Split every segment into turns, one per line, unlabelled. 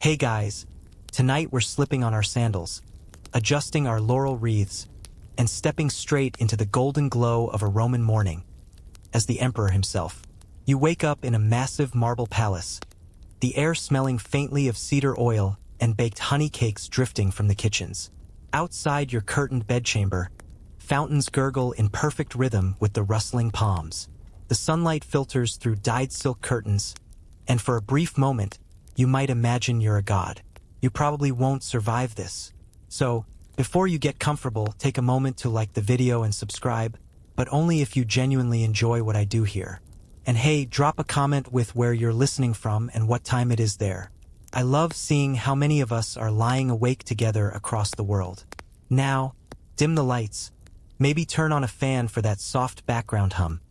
Hey guys, tonight we're slipping on our sandals, adjusting our laurel wreaths, and stepping straight into the golden glow of a Roman morning. As the emperor himself, you wake up in a massive marble palace, the air smelling faintly of cedar oil and baked honey cakes drifting from the kitchens. Outside your curtained bedchamber, fountains gurgle in perfect rhythm with the rustling palms. The sunlight filters through dyed silk curtains, and for a brief moment, you might imagine you're a god. You probably won't survive this. So, before you get comfortable, take a moment to like the video and subscribe, but only if you genuinely enjoy what I do here. And hey, drop a comment with where you're listening from and what time it is there. I love seeing how many of us are lying awake together across the world. Now, dim the lights, maybe turn on a fan for that soft background hum,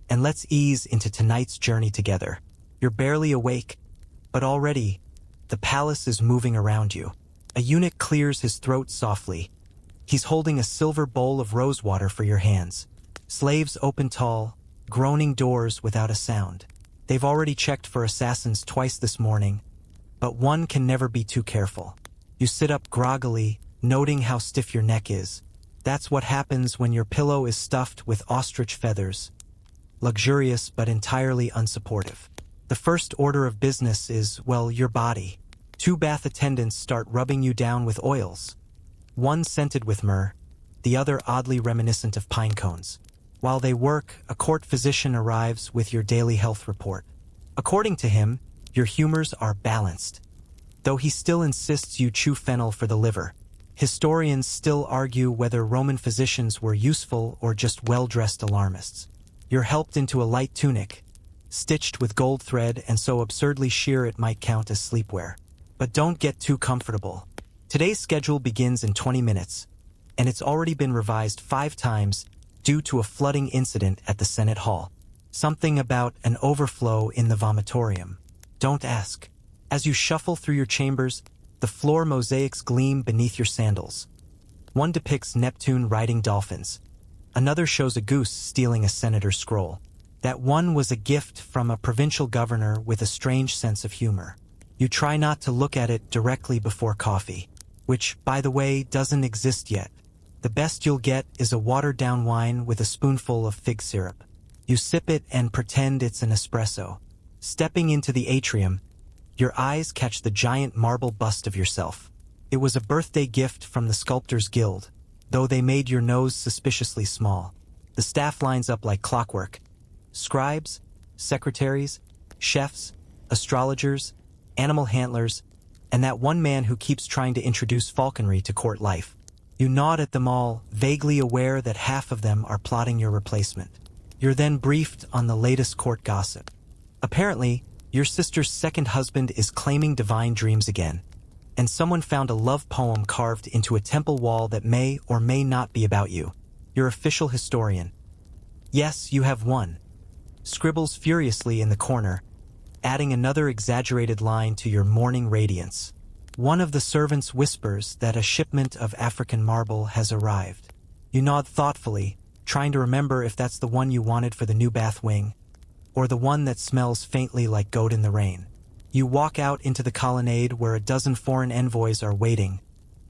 and let's ease into tonight's journey together. You're barely awake, but already, the palace is moving around you. A eunuch clears his throat softly. He's holding a silver bowl of rosewater for your hands. Slaves open tall, groaning doors without a sound. They've already checked for assassins twice this morning, but one can never be too careful. You sit up groggily, noting how stiff your neck is. That's what happens when your pillow is stuffed with ostrich feathers. Luxurious but entirely unsupportive. The first order of business is, well, your body. 2 bath attendants start rubbing you down with oils. One scented with myrrh, the other oddly reminiscent of pine cones. While they work, a court physician arrives with your daily health report. According to him, your humors are balanced, though he still insists you chew fennel for the liver. Historians still argue whether Roman physicians were useful or just well-dressed alarmists. You're helped into a light tunic, stitched with gold thread and so absurdly sheer it might count as sleepwear. But don't get too comfortable. Today's schedule begins in 20 minutes, and it's already been revised 5 times due to a flooding incident at the Senate Hall. Something about an overflow in the vomitorium. Don't ask. As you shuffle through your chambers, the floor mosaics gleam beneath your sandals. One depicts Neptune riding dolphins. Another shows a goose stealing a senator's scroll. That one was a gift from a provincial governor with a strange sense of humor. You try not to look at it directly before coffee, which, by the way, doesn't exist yet. The best you'll get is a watered-down wine with a spoonful of fig syrup. You sip it and pretend it's an espresso. Stepping into the atrium, your eyes catch the giant marble bust of yourself. It was a birthday gift from the Sculptors Guild, though they made your nose suspiciously small. The staff lines up like clockwork. Scribes, secretaries, chefs, astrologers, animal handlers, and that one man who keeps trying to introduce falconry to court life. You nod at them all, vaguely aware that half of them are plotting your replacement. You're then briefed on the latest court gossip. Apparently, your sister's second husband is claiming divine dreams again, and someone found a love poem carved into a temple wall that may or may not be about you. Your official historian. Yes, you have one. Scribbles furiously in the corner, adding another exaggerated line to your morning radiance. One of the servants whispers that a shipment of African marble has arrived. You nod thoughtfully, trying to remember if that's the one you wanted for the new bath wing, or the one that smells faintly like goat in the rain. You walk out into the colonnade where a dozen foreign envoys are waiting,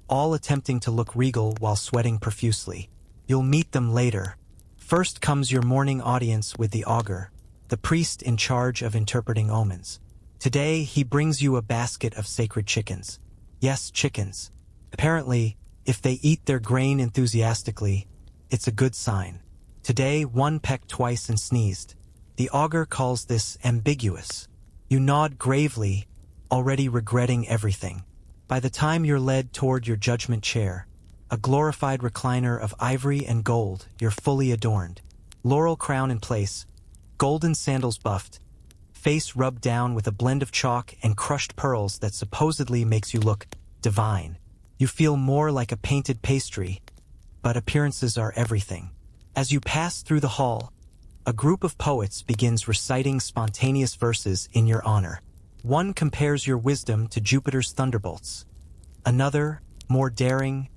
all attempting to look regal while sweating profusely. You'll meet them later. First comes your morning audience with the augur, the priest in charge of interpreting omens. Today, he brings you a basket of sacred chickens. Yes, chickens. Apparently, if they eat their grain enthusiastically, it's a good sign. Today, one pecked twice and sneezed. The augur calls this ambiguous. You nod gravely, already regretting everything. By the time you're led toward your judgment chair, a glorified recliner of ivory and gold, you're fully adorned. Laurel crown in place, golden sandals buffed, face rubbed down with a blend of chalk and crushed pearls that supposedly makes you look divine. You feel more like a painted pastry, but appearances are everything. As you pass through the hall, a group of poets begins reciting spontaneous verses in your honor. One compares your wisdom to Jupiter's thunderbolts. Another, more daring,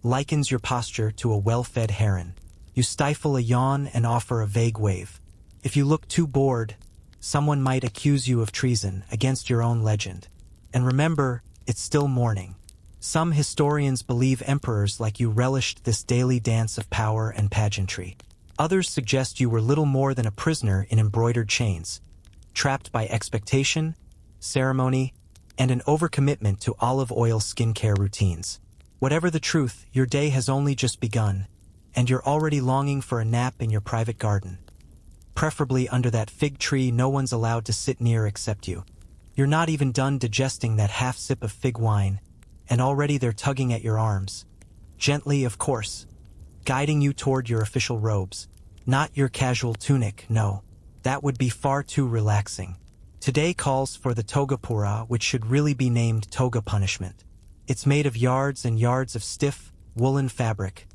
likens your posture to a well-fed heron. You stifle a yawn and offer a vague wave. If you look too bored, someone might accuse you of treason against your own legend. And remember, it's still morning. Some historians believe emperors like you relished this daily dance of power and pageantry. Others suggest you were little more than a prisoner in embroidered chains, trapped by expectation, ceremony, and an overcommitment to olive oil skincare routines. Whatever the truth, your day has only just begun, and you're already longing for a nap in your private garden. Preferably under that fig tree no one's allowed to sit near except you. You're not even done digesting that half sip of fig wine, and already they're tugging at your arms. Gently, of course, guiding you toward your official robes. Not your casual tunic, no. That would be far too relaxing. Today calls for the toga pura, which should really be named toga punishment. It's made of yards and yards of stiff, woolen fabric,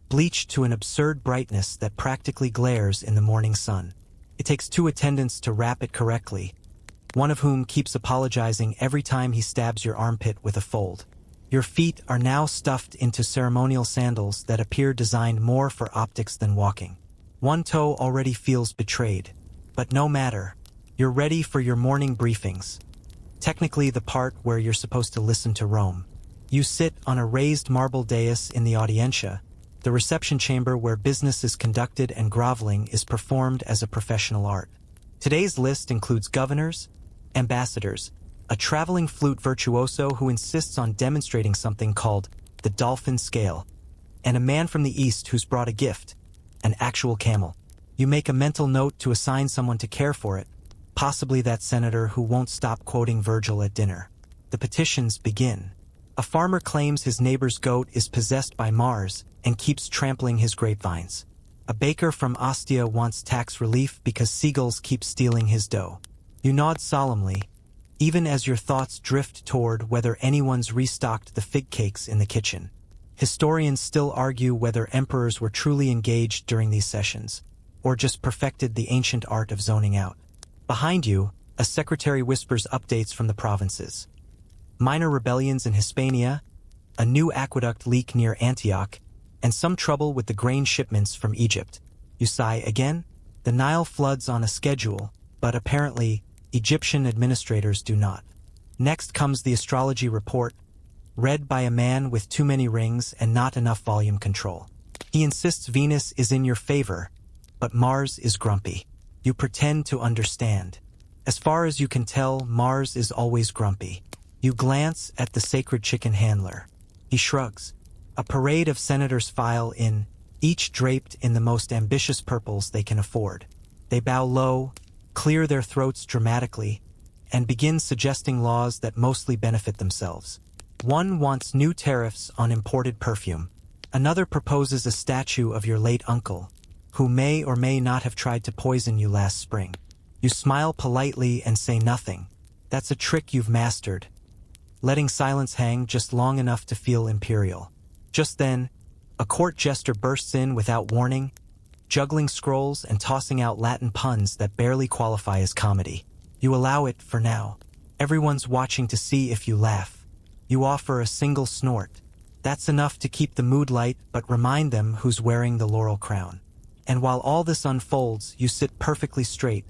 bleached to an absurd brightness that practically glares in the morning sun. It takes 2 attendants to wrap it correctly, one of whom keeps apologizing every time he stabs your armpit with a fold. Your feet are now stuffed into ceremonial sandals that appear designed more for optics than walking. One toe already feels betrayed, but no matter. You're ready for your morning briefings. Technically the part where you're supposed to listen to Rome. You sit on a raised marble dais in the audientia, the reception chamber where business is conducted and groveling is performed as a professional art. Today's list includes governors, ambassadors, a traveling flute virtuoso who insists on demonstrating something called the dolphin scale, and a man from the East who's brought a gift, an actual camel. You make a mental note to assign someone to care for it, possibly that senator who won't stop quoting Virgil at dinner. The petitions begin. A farmer claims his neighbor's goat is possessed by Mars and keeps trampling his grapevines. A baker from Ostia wants tax relief because seagulls keep stealing his dough. You nod solemnly, even as your thoughts drift toward whether anyone's restocked the fig cakes in the kitchen. Historians still argue whether emperors were truly engaged during these sessions, or just perfected the ancient art of zoning out. Behind you, a secretary whispers updates from the provinces. Minor rebellions in Hispania, a new aqueduct leak near Antioch, and some trouble with the grain shipments from Egypt. You sigh again? The Nile floods on a schedule, but apparently, Egyptian administrators do not. Next comes the astrology report, read by a man with too many rings and not enough volume control. He insists Venus is in your favor, but Mars is grumpy. You pretend to understand. As far as you can tell, Mars is always grumpy. You glance at the sacred chicken handler. He shrugs. A parade of senators file in, each draped in the most ambitious purples they can afford. They bow low, clear their throats dramatically, and begin suggesting laws that mostly benefit themselves. One wants new tariffs on imported perfume. Another proposes a statue of your late uncle, who may or may not have tried to poison you last spring. You smile politely and say nothing. That's a trick you've mastered, letting silence hang just long enough to feel imperial. Just then, a court jester bursts in without warning, juggling scrolls and tossing out Latin puns that barely qualify as comedy. You allow it for now. Everyone's watching to see if you laugh. You offer a single snort. That's enough to keep the mood light but remind them who's wearing the laurel crown. And while all this unfolds, you sit perfectly straight,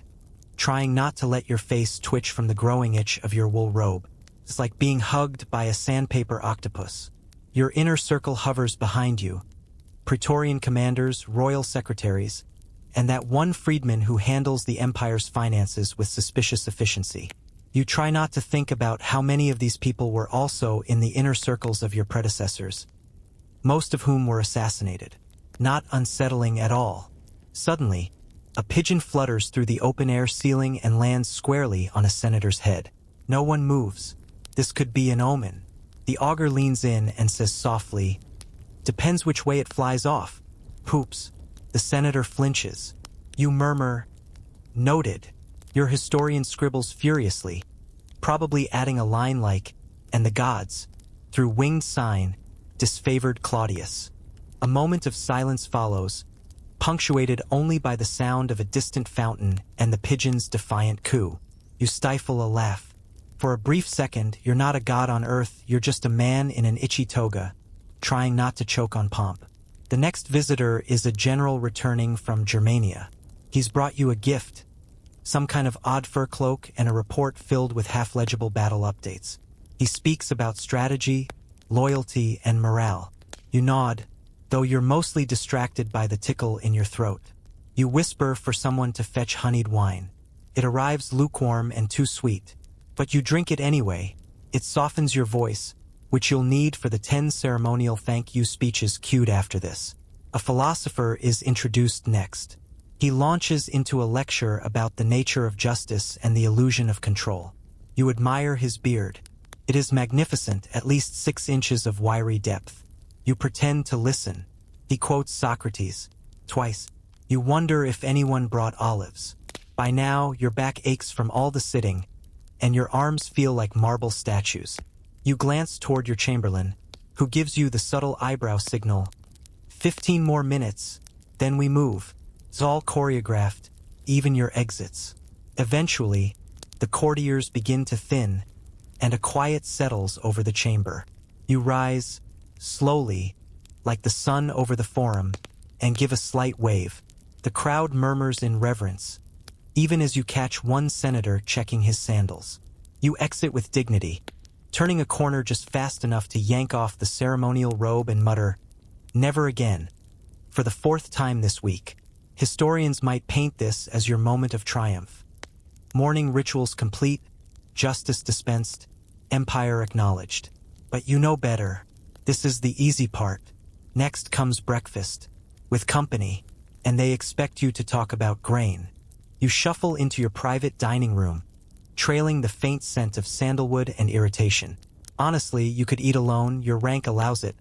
trying not to let your face twitch from the growing itch of your wool robe. It's like being hugged by a sandpaper octopus. Your inner circle hovers behind you. Praetorian commanders, royal secretaries, and that one freedman who handles the empire's finances with suspicious efficiency. You try not to think about how many of these people were also in the inner circles of your predecessors, most of whom were assassinated. Not unsettling at all. Suddenly, a pigeon flutters through the open-air ceiling and lands squarely on a senator's head. No one moves. This could be an omen. The augur leans in and says softly, "Depends which way it flies off." Poops. The senator flinches. You murmur, "Noted." Your historian scribbles furiously, probably adding a line like, "And the gods, through winged sign, disfavored Claudius." A moment of silence follows, punctuated only by the sound of a distant fountain and the pigeon's defiant coo. You stifle a laugh. For a brief second, you're not a god on earth, you're just a man in an itchy toga, trying not to choke on pomp. The next visitor is a general returning from Germania. He's brought you a gift, some kind of odd fur cloak and a report filled with half-legible battle updates. He speaks about strategy, loyalty, and morale. You nod, though you're mostly distracted by the tickle in your throat. You whisper for someone to fetch honeyed wine. It arrives lukewarm and too sweet, but you drink it anyway. It softens your voice, which you'll need for the 10 ceremonial thank you speeches queued after this. A philosopher is introduced next. He launches into a lecture about the nature of justice and the illusion of control. You admire his beard. It is magnificent, at least 6 inches of wiry depth. You pretend to listen. He quotes Socrates. Twice. You wonder if anyone brought olives. By now, your back aches from all the sitting, and your arms feel like marble statues. You glance toward your chamberlain, who gives you the subtle eyebrow signal. 15 more minutes, then we move. It's all choreographed, even your exits. Eventually, the courtiers begin to thin, and a quiet settles over the chamber. You rise, slowly, like the sun over the forum, and give a slight wave. The crowd murmurs in reverence, even as you catch one senator checking his sandals. You exit with dignity, turning a corner just fast enough to yank off the ceremonial robe and mutter, "Never again." For the 4th time this week, historians might paint this as your moment of triumph. Morning rituals complete, justice dispensed, empire acknowledged. But you know better. This is the easy part. Next comes breakfast, with company, and they expect you to talk about grain. You shuffle into your private dining room, trailing the faint scent of sandalwood and irritation. Honestly, you could eat alone, your rank allows it,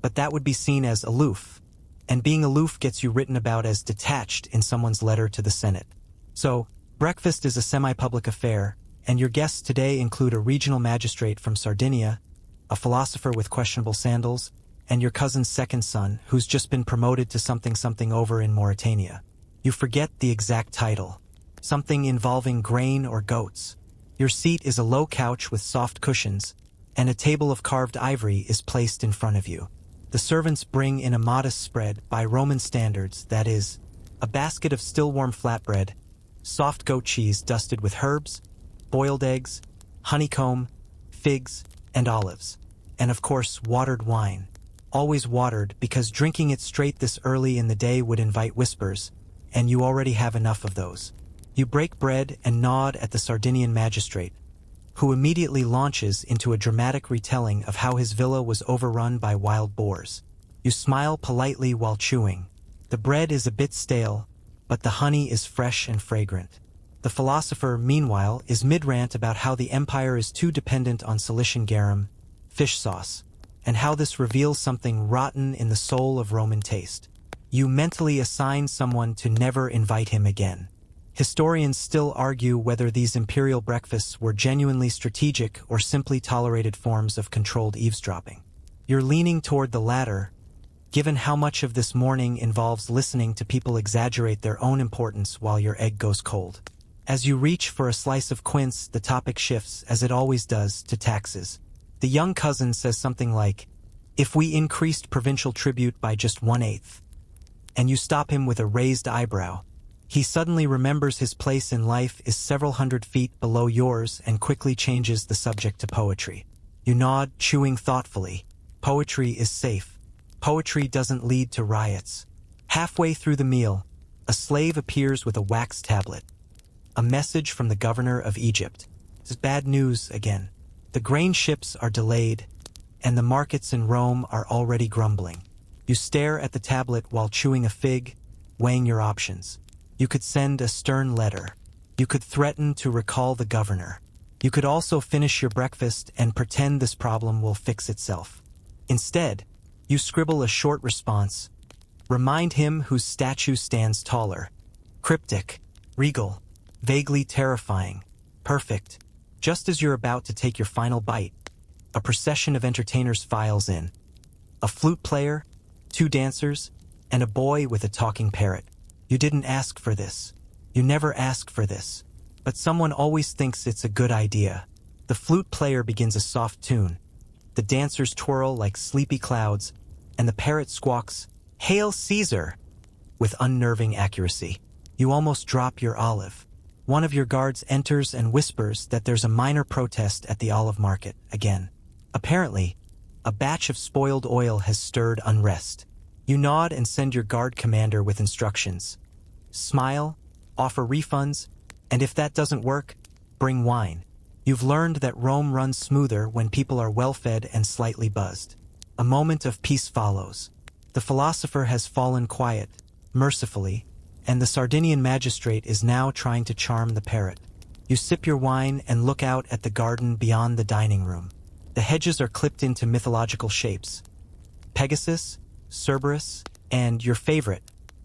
but that would be seen as aloof, and being aloof gets you written about as detached in someone's letter to the Senate. So, breakfast is a semi-public affair, and your guests today include a regional magistrate from Sardinia, a philosopher with questionable sandals, and your cousin's second son, who's just been promoted to something over in Mauritania. You forget the exact title. Something involving grain or goats. Your seat is a low couch with soft cushions, and a table of carved ivory is placed in front of you. The servants bring in a modest spread, by Roman standards, that is, a basket of still-warm flatbread, soft goat cheese dusted with herbs, boiled eggs, honeycomb, figs, and olives. And of course, watered wine. Always watered, because drinking it straight this early in the day would invite whispers, and you already have enough of those. You break bread and nod at the Sardinian magistrate, who immediately launches into a dramatic retelling of how his villa was overrun by wild boars. You smile politely while chewing. The bread is a bit stale, but the honey is fresh and fragrant. The philosopher, meanwhile, is mid-rant about how the empire is too dependent on Cilician garum, fish sauce, and how this reveals something rotten in the soul of Roman taste. You mentally assign someone to never invite him again. Historians still argue whether these imperial breakfasts were genuinely strategic or simply tolerated forms of controlled eavesdropping. You're leaning toward the latter, given how much of this morning involves listening to people exaggerate their own importance while your egg goes cold. As you reach for a slice of quince, the topic shifts, as it always does, to taxes. The young cousin says something like, "If we increased provincial tribute by just 1/8, and you stop him with a raised eyebrow. He suddenly remembers his place in life is several hundred feet below yours and quickly changes the subject to poetry. You nod, chewing thoughtfully. Poetry is safe. Poetry doesn't lead to riots. Halfway through the meal, a slave appears with a wax tablet. A message from the governor of Egypt. This is bad news again. The grain ships are delayed, and the markets in Rome are already grumbling. You stare at the tablet while chewing a fig, weighing your options. You could send a stern letter. You could threaten to recall the governor. You could also finish your breakfast and pretend this problem will fix itself. Instead, you scribble a short response. Remind him whose statue stands taller. Cryptic, regal, vaguely terrifying, perfect. Just as you're about to take your final bite, a procession of entertainers files in. A flute player, 2 dancers, and a boy with a talking parrot. You didn't ask for this. You never ask for this. But someone always thinks it's a good idea. The flute player begins a soft tune. The dancers twirl like sleepy clouds, and the parrot squawks, "Hail Caesar!" with unnerving accuracy. You almost drop your olive. One of your guards enters and whispers that there's a minor protest at the olive market again. Apparently, a batch of spoiled oil has stirred unrest. You nod and send your guard commander with instructions. Smile, offer refunds, and if that doesn't work, bring wine. You've learned that Rome runs smoother when people are well-fed and slightly buzzed. A moment of peace follows. The philosopher has fallen quiet, mercifully, and the Sardinian magistrate is now trying to charm the parrot. You sip your wine and look out at the garden beyond the dining room. The hedges are clipped into mythological shapes. Pegasus, Cerberus, and your favorite,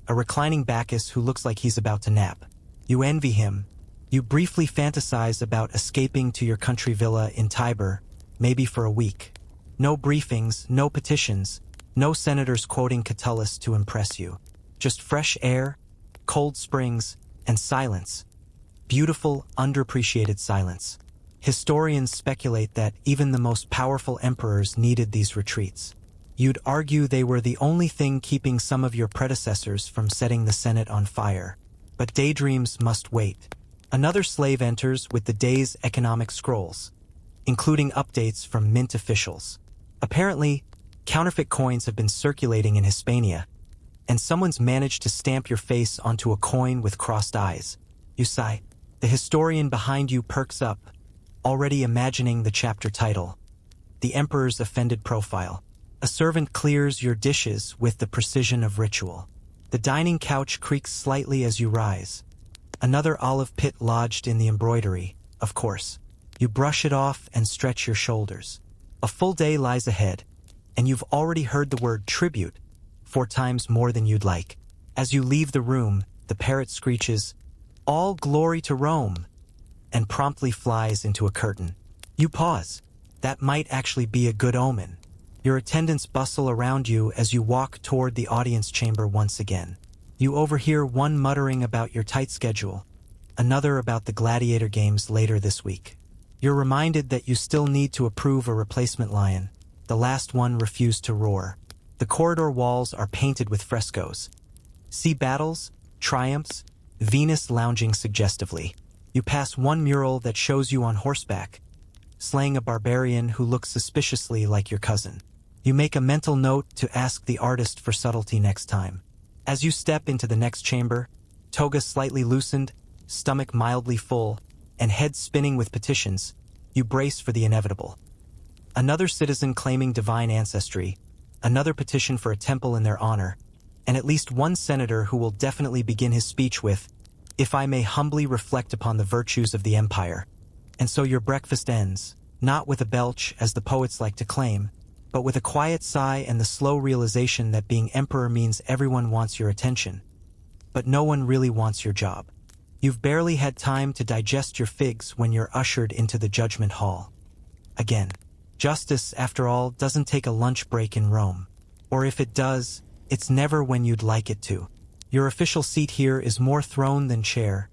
a reclining Bacchus who looks like he's about to nap. You envy him. You briefly fantasize about escaping to your country villa in Tiber, maybe for a week. No briefings, no petitions, no senators quoting Catullus to impress you. Just fresh air, cold springs, and silence. Beautiful, underappreciated silence. Historians speculate that even the most powerful emperors needed these retreats. You'd argue they were the only thing keeping some of your predecessors from setting the Senate on fire. But daydreams must wait. Another slave enters with the day's economic scrolls, including updates from mint officials. Apparently, counterfeit coins have been circulating in Hispania, and someone's managed to stamp your face onto a coin with crossed eyes. You sigh. The historian behind you perks up, already imagining the chapter title. The Emperor's Offended Profile. A servant clears your dishes with the precision of ritual. The dining couch creaks slightly as you rise. Another olive pit lodged in the embroidery, of course. You brush it off and stretch your shoulders. A full day lies ahead, and you've already heard the word tribute 4 times more than you'd like. As you leave the room, the parrot screeches, "All glory to Rome," and promptly flies into a curtain. You pause. That might actually be a good omen. Your attendants bustle around you as you walk toward the audience chamber once again. You overhear one muttering about your tight schedule, another about the gladiator games later this week. You're reminded that you still need to approve a replacement lion. The last one refused to roar. The corridor walls are painted with frescoes. See battles, triumphs, Venus lounging suggestively. You pass one mural that shows you on horseback, slaying a barbarian who looks suspiciously like your cousin. You make a mental note to ask the artist for subtlety next time. As you step into the next chamber, toga slightly loosened, stomach mildly full, and head spinning with petitions, you brace for the inevitable. Another citizen claiming divine ancestry, another petition for a temple in their honor, and at least one senator who will definitely begin his speech with, "If I may humbly reflect upon the virtues of the empire." And so your breakfast ends, not with a belch as the poets like to claim, but with a quiet sigh and the slow realization that being emperor means everyone wants your attention, but no one really wants your job. You've barely had time to digest your figs when you're ushered into the judgment hall. Again, justice, after all, doesn't take a lunch break in Rome. Or if it does, it's never when you'd like it to. Your official seat here is more throne than chair,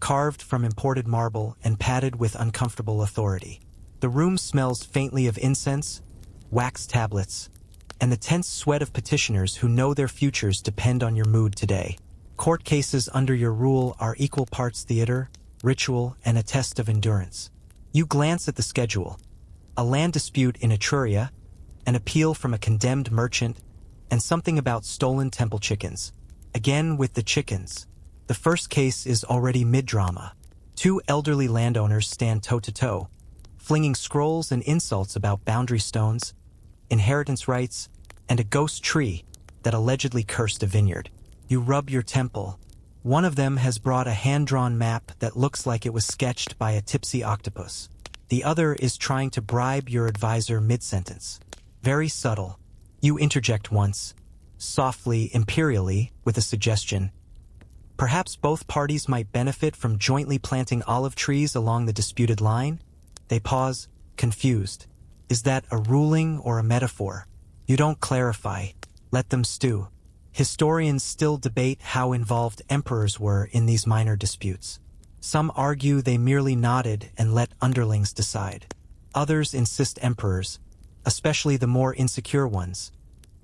carved from imported marble and padded with uncomfortable authority. The room smells faintly of incense, wax tablets, and the tense sweat of petitioners who know their futures depend on your mood today. Court cases under your rule are equal parts theater, ritual, and a test of endurance. You glance at the schedule. A land dispute in Etruria, an appeal from a condemned merchant, and something about stolen temple chickens. Again with the chickens. The first case is already mid-drama. 2 elderly landowners stand toe-to-toe, flinging scrolls and insults about boundary stones, inheritance rights, and a ghost tree that allegedly cursed a vineyard. You rub your temple. One of them has brought a hand-drawn map that looks like it was sketched by a tipsy octopus. The other is trying to bribe your advisor mid-sentence. Very subtle. You interject once, softly, imperially, with a suggestion. Perhaps both parties might benefit from jointly planting olive trees along the disputed line? They pause, confused. Is that a ruling or a metaphor? You don't clarify. Let them stew. Historians still debate how involved emperors were in these minor disputes. Some argue they merely nodded and let underlings decide. Others insist emperors, especially the more insecure ones,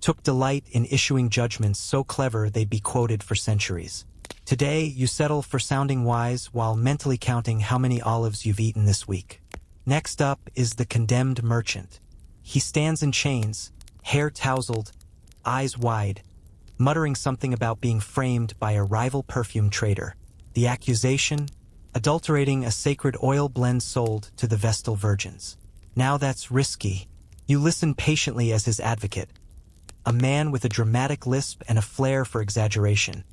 took delight in issuing judgments so clever they'd be quoted for centuries. Today, you settle for sounding wise while mentally counting how many olives you've eaten this week. Next up is the condemned merchant. He stands in chains, hair tousled, eyes wide, muttering something about being framed by a rival perfume trader. The accusation? Adulterating a sacred oil blend sold to the Vestal virgins. Now that's risky. You listen patiently as his advocate, a man with a dramatic lisp and a flair for exaggeration,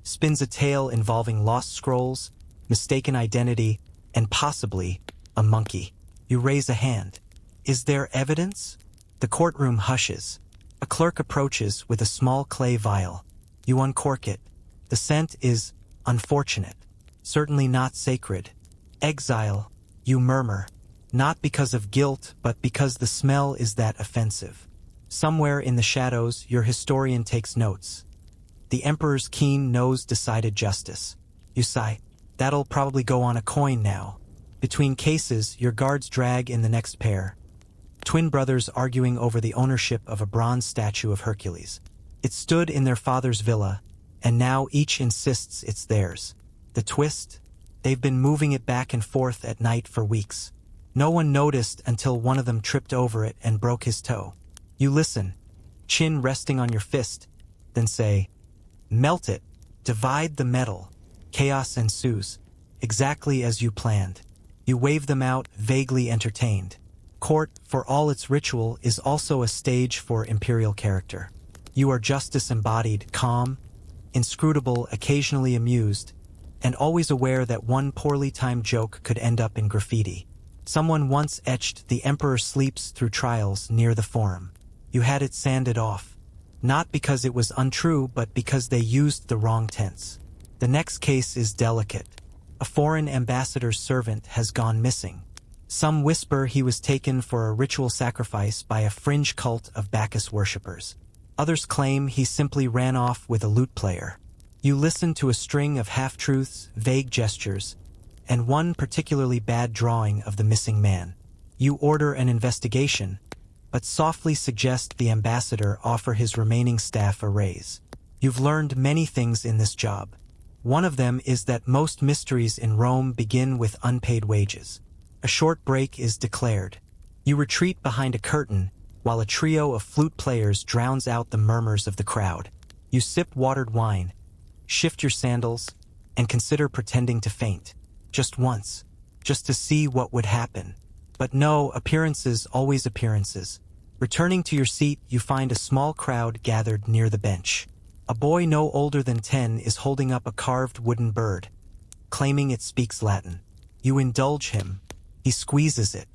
spins a tale involving lost scrolls, mistaken identity, and possibly a monkey. You raise a hand. Is there evidence? The courtroom hushes. A clerk approaches with a small clay vial. You uncork it. The scent is unfortunate. Certainly not sacred. Exile, you murmur. Not because of guilt, but because the smell is that offensive. Somewhere in the shadows, your historian takes notes. The emperor's keen nose decided justice. You sigh. That'll probably go on a coin now. Between cases, your guards drag in the next pair. Twin brothers arguing over the ownership of a bronze statue of Hercules. It stood in their father's villa, and now each insists it's theirs. The twist? They've been moving it back and forth at night for weeks. No one noticed until one of them tripped over it and broke his toe. You listen, chin resting on your fist, then say, "Melt it, divide the metal." Chaos ensues, exactly as you planned. You wave them out, vaguely entertained. Court, for all its ritual, is also a stage for imperial character. You are justice embodied, calm, inscrutable, occasionally amused, and always aware that one poorly timed joke could end up in graffiti. Someone once etched "The Emperor sleeps through trials" near the forum. You had it sanded off. Not because it was untrue, but because they used the wrong tense. The next case is delicate. A foreign ambassador's servant has gone missing. Some whisper he was taken for a ritual sacrifice by a fringe cult of Bacchus worshippers. Others claim he simply ran off with a lute player. You listen to a string of half-truths, vague gestures, and one particularly bad drawing of the missing man. You order an investigation, but softly suggest the ambassador offer his remaining staff a raise. You've learned many things in this job. One of them is that most mysteries in Rome begin with unpaid wages. A short break is declared. You retreat behind a curtain, while a trio of flute players drowns out the murmurs of the crowd. You sip watered wine, shift your sandals, and consider pretending to faint. Just once. Just to see what would happen. But no, appearances always appearances. Returning to your seat, you find a small crowd gathered near the bench. A boy no older than 10 is holding up a carved wooden bird, claiming it speaks Latin. You indulge him. He squeezes it.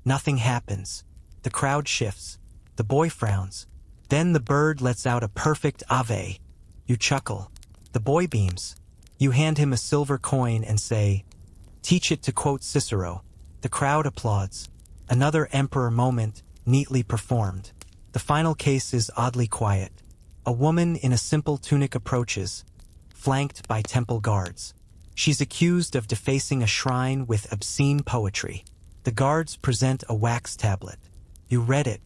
Nothing happens. The crowd shifts. The boy frowns. Then the bird lets out a perfect Ave. You chuckle. The boy beams. You hand him a silver coin and say, "Teach it to quote Cicero." The crowd applauds. Another emperor moment, neatly performed. The final case is oddly quiet. A woman in a simple tunic approaches, flanked by temple guards. She's accused of defacing a shrine with obscene poetry. The guards present a wax tablet. You read it.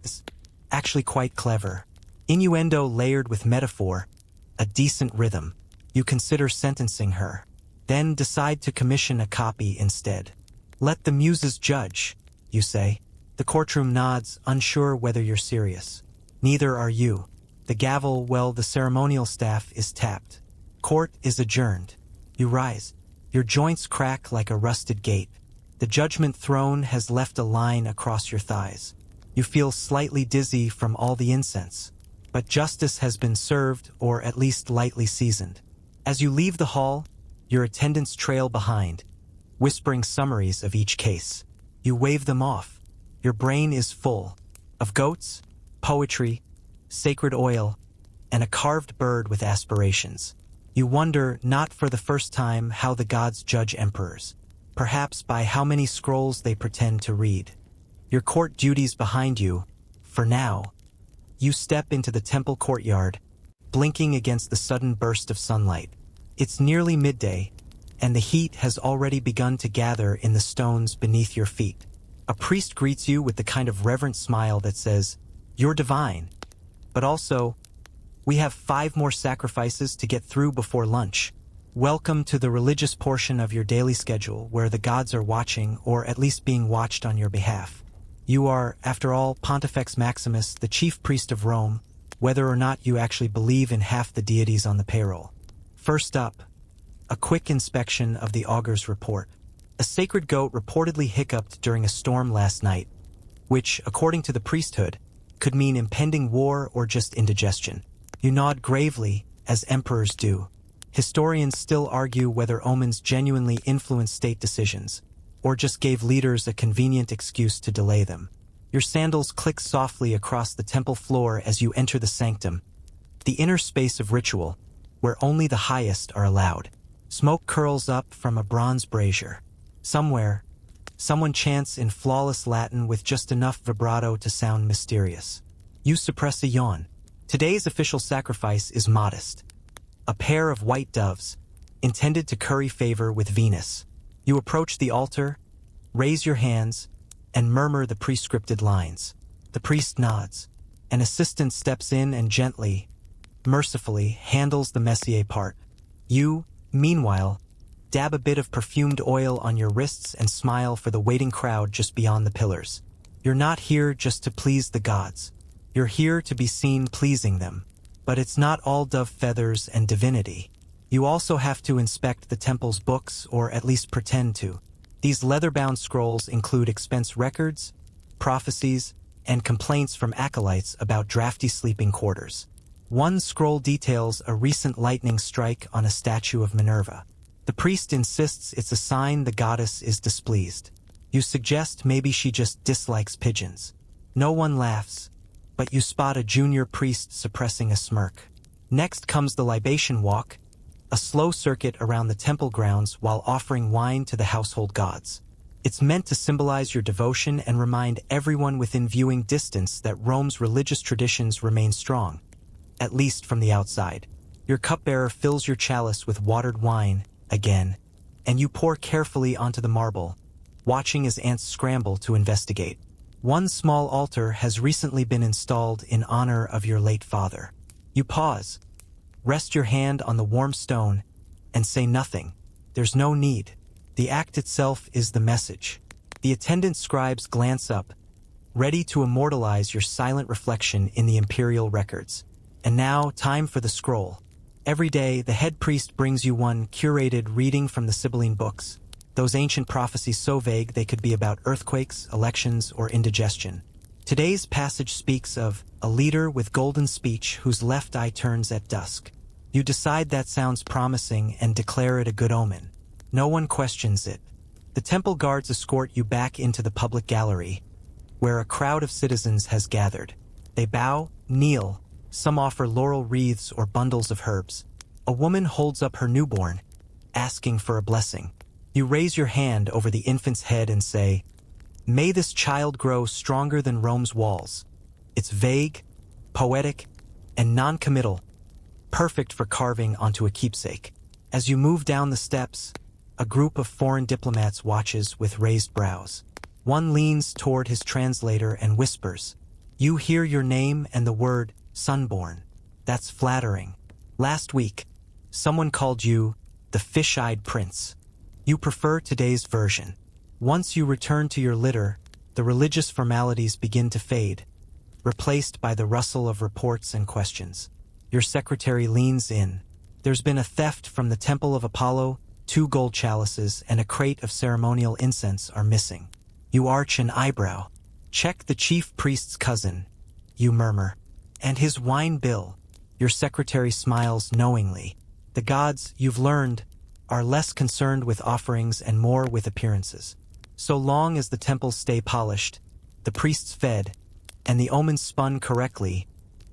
It's actually quite clever. Innuendo layered with metaphor, a decent rhythm. You consider sentencing her, then decide to commission a copy instead. "Let the muses judge," you say. The courtroom nods, unsure whether you're serious. Neither are you. The gavel, well, the ceremonial staff is tapped. Court is adjourned. You rise. Your joints crack like a rusted gate. The judgment throne has left a line across your thighs. You feel slightly dizzy from all the incense. But justice has been served, or at least lightly seasoned. As you leave the hall, your attendants trail behind, whispering summaries of each case. You wave them off. Your brain is full of goats, poetry, sacred oil, and a carved bird with aspirations. You wonder, not for the first time, how the gods judge emperors. Perhaps by how many scrolls they pretend to read. Your court duties behind you, for now. You step into the temple courtyard, blinking against the sudden burst of sunlight. It's nearly midday, and the heat has already begun to gather in the stones beneath your feet. A priest greets you with the kind of reverent smile that says, "You're divine," but also, We have 5 more sacrifices to get through before lunch. Welcome to the religious portion of your daily schedule where the gods are watching, or at least being watched on your behalf. You are, after all, Pontifex Maximus, the chief priest of Rome, whether or not you actually believe in half the deities on the payroll. First up, a quick inspection of the augur's report. A sacred goat reportedly hiccuped during a storm last night, which, according to the priesthood, could mean impending war or just indigestion. You nod gravely, as emperors do. Historians still argue whether omens genuinely influence state decisions, or just gave leaders a convenient excuse to delay them. Your sandals click softly across the temple floor as you enter the sanctum, the inner space of ritual, where only the highest are allowed. Smoke curls up from a bronze brazier. Somewhere, someone chants in flawless Latin with just enough vibrato to sound mysterious. You suppress a yawn. Today's official sacrifice is modest. A pair of white doves, intended to curry favor with Venus. You approach the altar, raise your hands, and murmur the prescripted lines. The priest nods. An assistant steps in and gently, mercifully, handles the messier part. You, meanwhile, dab a bit of perfumed oil on your wrists and smile for the waiting crowd just beyond the pillars. You're not here just to please the gods. You're here to be seen pleasing them. But it's not all dove feathers and divinity. You also have to inspect the temple's books, or at least pretend to. These leather-bound scrolls include expense records, prophecies, and complaints from acolytes about drafty sleeping quarters. One scroll details a recent lightning strike on a statue of Minerva. The priest insists it's a sign the goddess is displeased. You suggest maybe she just dislikes pigeons. No one laughs, but you spot a junior priest suppressing a smirk. Next comes the libation walk, a slow circuit around the temple grounds while offering wine to the household gods. It's meant to symbolize your devotion and remind everyone within viewing distance that Rome's religious traditions remain strong, at least from the outside. Your cupbearer fills your chalice with watered wine, again, and you pour carefully onto the marble, watching as ants scramble to investigate. One small altar has recently been installed in honor of your late father. You pause, rest your hand on the warm stone, and say nothing. There's no need. The act itself is the message. The attendant scribes glance up, ready to immortalize your silent reflection in the imperial records. And now, time for the scroll. Every day, the head priest brings you one curated reading from the Sibylline books. Those ancient prophecies so vague they could be about earthquakes, elections, or indigestion. Today's passage speaks of a leader with golden speech whose left eye turns at dusk. You decide that sounds promising and declare it a good omen. No one questions it. The temple guards escort you back into the public gallery, where a crowd of citizens has gathered. They bow, kneel, some offer laurel wreaths or bundles of herbs. A woman holds up her newborn, asking for a blessing. You raise your hand over the infant's head and say, "May this child grow stronger than Rome's walls." It's vague, poetic, and non-committal, perfect for carving onto a keepsake. As you move down the steps, a group of foreign diplomats watches with raised brows. One leans toward his translator and whispers, "You hear your name and the word Sunborn. That's flattering. Last week, someone called you the fish-eyed prince. You prefer today's version." Once you return to your litter, the religious formalities begin to fade, replaced by the rustle of reports and questions. Your secretary leans in. There's been a theft from the Temple of Apollo, 2 gold chalices and a crate of ceremonial incense are missing. You arch an eyebrow. "Check the chief priest's cousin," you murmur. "And his wine bill." Your secretary smiles knowingly. The gods, you've learned, are less concerned with offerings and more with appearances. So long as the temples stay polished, the priests fed, and the omens spun correctly,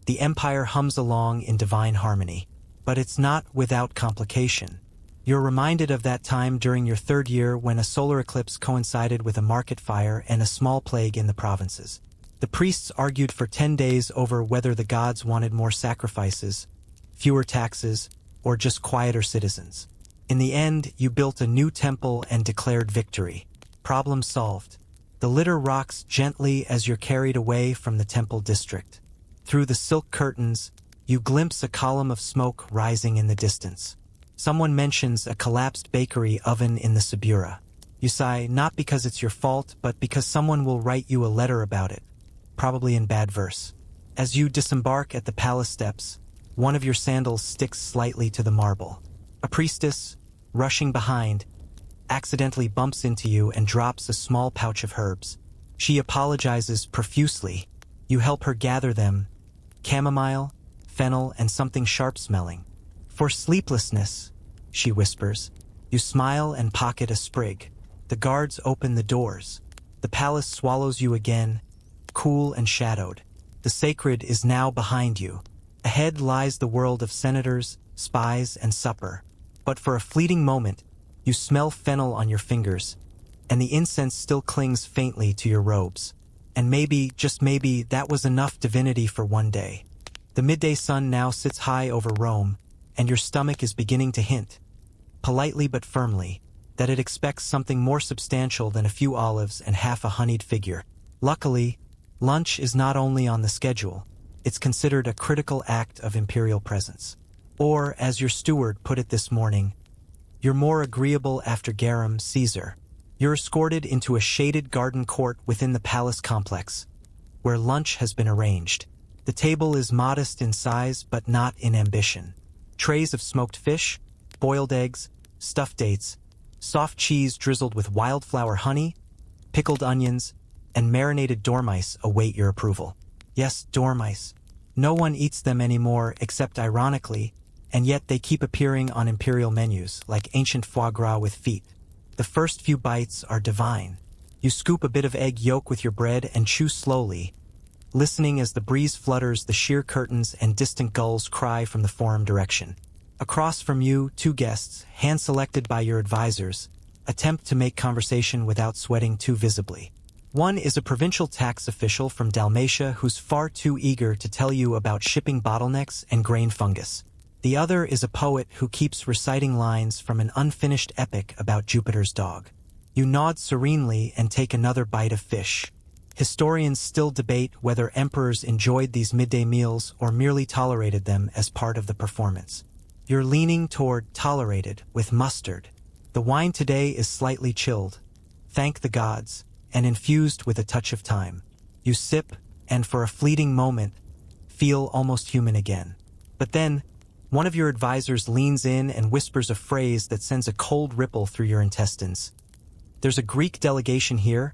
the empire hums along in divine harmony. But it's not without complication. You're reminded of that time during your 3rd year when a solar eclipse coincided with a market fire and a small plague in the provinces. The priests argued for 10 days over whether the gods wanted more sacrifices, fewer taxes, or just quieter citizens. In the end, you built a new temple and declared victory. Problem solved. The litter rocks gently as you're carried away from the temple district. Through the silk curtains, You glimpse a column of smoke rising in the distance. Someone mentions a collapsed bakery oven in the Sabura. You sigh, not because it's your fault, but because someone will write you a letter about it, probably in bad verse. As you disembark at the palace steps, one of your sandals sticks slightly to the marble. A priestess, rushing behind, accidentally bumps into you and drops a small pouch of herbs. She apologizes profusely. You help her gather them: chamomile, fennel, and something sharp-smelling. "For sleeplessness," she whispers. You smile and pocket a sprig. The guards open the doors. The palace swallows you again, cool and shadowed. The sacred is now behind you. Ahead lies the world of senators, spies, and supper. But for a fleeting moment, you smell fennel on your fingers, and the incense still clings faintly to your robes. And maybe, just maybe, that was enough divinity for one day. The midday sun now sits high over Rome, and your stomach is beginning to hint, politely but firmly, that it expects something more substantial than a few olives and half a honeyed figure. Luckily, lunch is not only on the schedule, it's considered a critical act of imperial presence. Or, as your steward put it this morning, you're more agreeable after garum, Caesar. You're escorted into a shaded garden court within the palace complex, where lunch has been arranged. The table is modest in size but not in ambition. Trays of smoked fish, boiled eggs, stuffed dates, soft cheese drizzled with wildflower honey, pickled onions, and marinated dormice await your approval. Yes, dormice. No one eats them anymore except ironically, and yet they keep appearing on imperial menus like ancient foie gras with feet. The first few bites are divine. You scoop a bit of egg yolk with your bread and chew slowly, listening as the breeze flutters the sheer curtains and distant gulls cry from the forum direction. Across from you, two guests, hand-selected by your advisors, attempt to make conversation without sweating too visibly. One is a provincial tax official from Dalmatia who's far too eager to tell you about shipping bottlenecks and grain fungus. The other is a poet who keeps reciting lines from an unfinished epic about Jupiter's dog. You nod serenely and take another bite of fish. Historians still debate whether emperors enjoyed these midday meals or merely tolerated them as part of the performance. You're leaning toward tolerated with mustard. The wine today is slightly chilled, thank the gods, and infused with a touch of thyme. You sip, and for a fleeting moment, feel almost human again. But then, one of your advisors leans in and whispers a phrase that sends a cold ripple through your intestines. There's a Greek delegation here,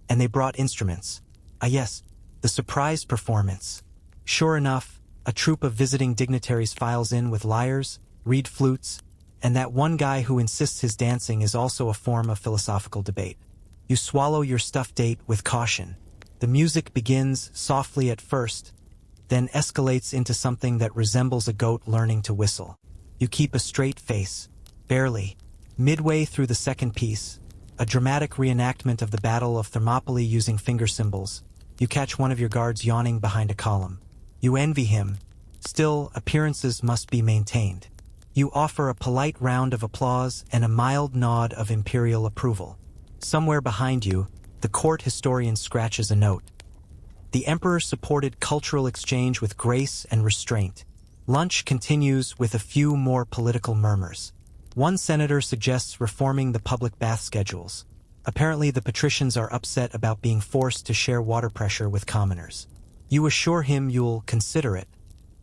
and they brought instruments. Ah yes, the surprise performance. Sure enough, a troupe of visiting dignitaries files in with lyres, reed flutes, and that one guy who insists his dancing is also a form of philosophical debate. You swallow your stuffed date with caution. The music begins softly at first, then escalates into something that resembles a goat learning to whistle. You keep a straight face, barely. Midway through the second piece, a dramatic reenactment of the Battle of Thermopylae using finger cymbals, you catch one of your guards yawning behind a column. You envy him. Still, appearances must be maintained. You offer a polite round of applause and a mild nod of imperial approval. Somewhere behind you, the court historian scratches a note. The emperor supported cultural exchange with grace and restraint. Lunch continues with a few more political murmurs. One senator suggests reforming the public bath schedules. Apparently the patricians are upset about being forced to share water pressure with commoners. You assure him you'll consider it,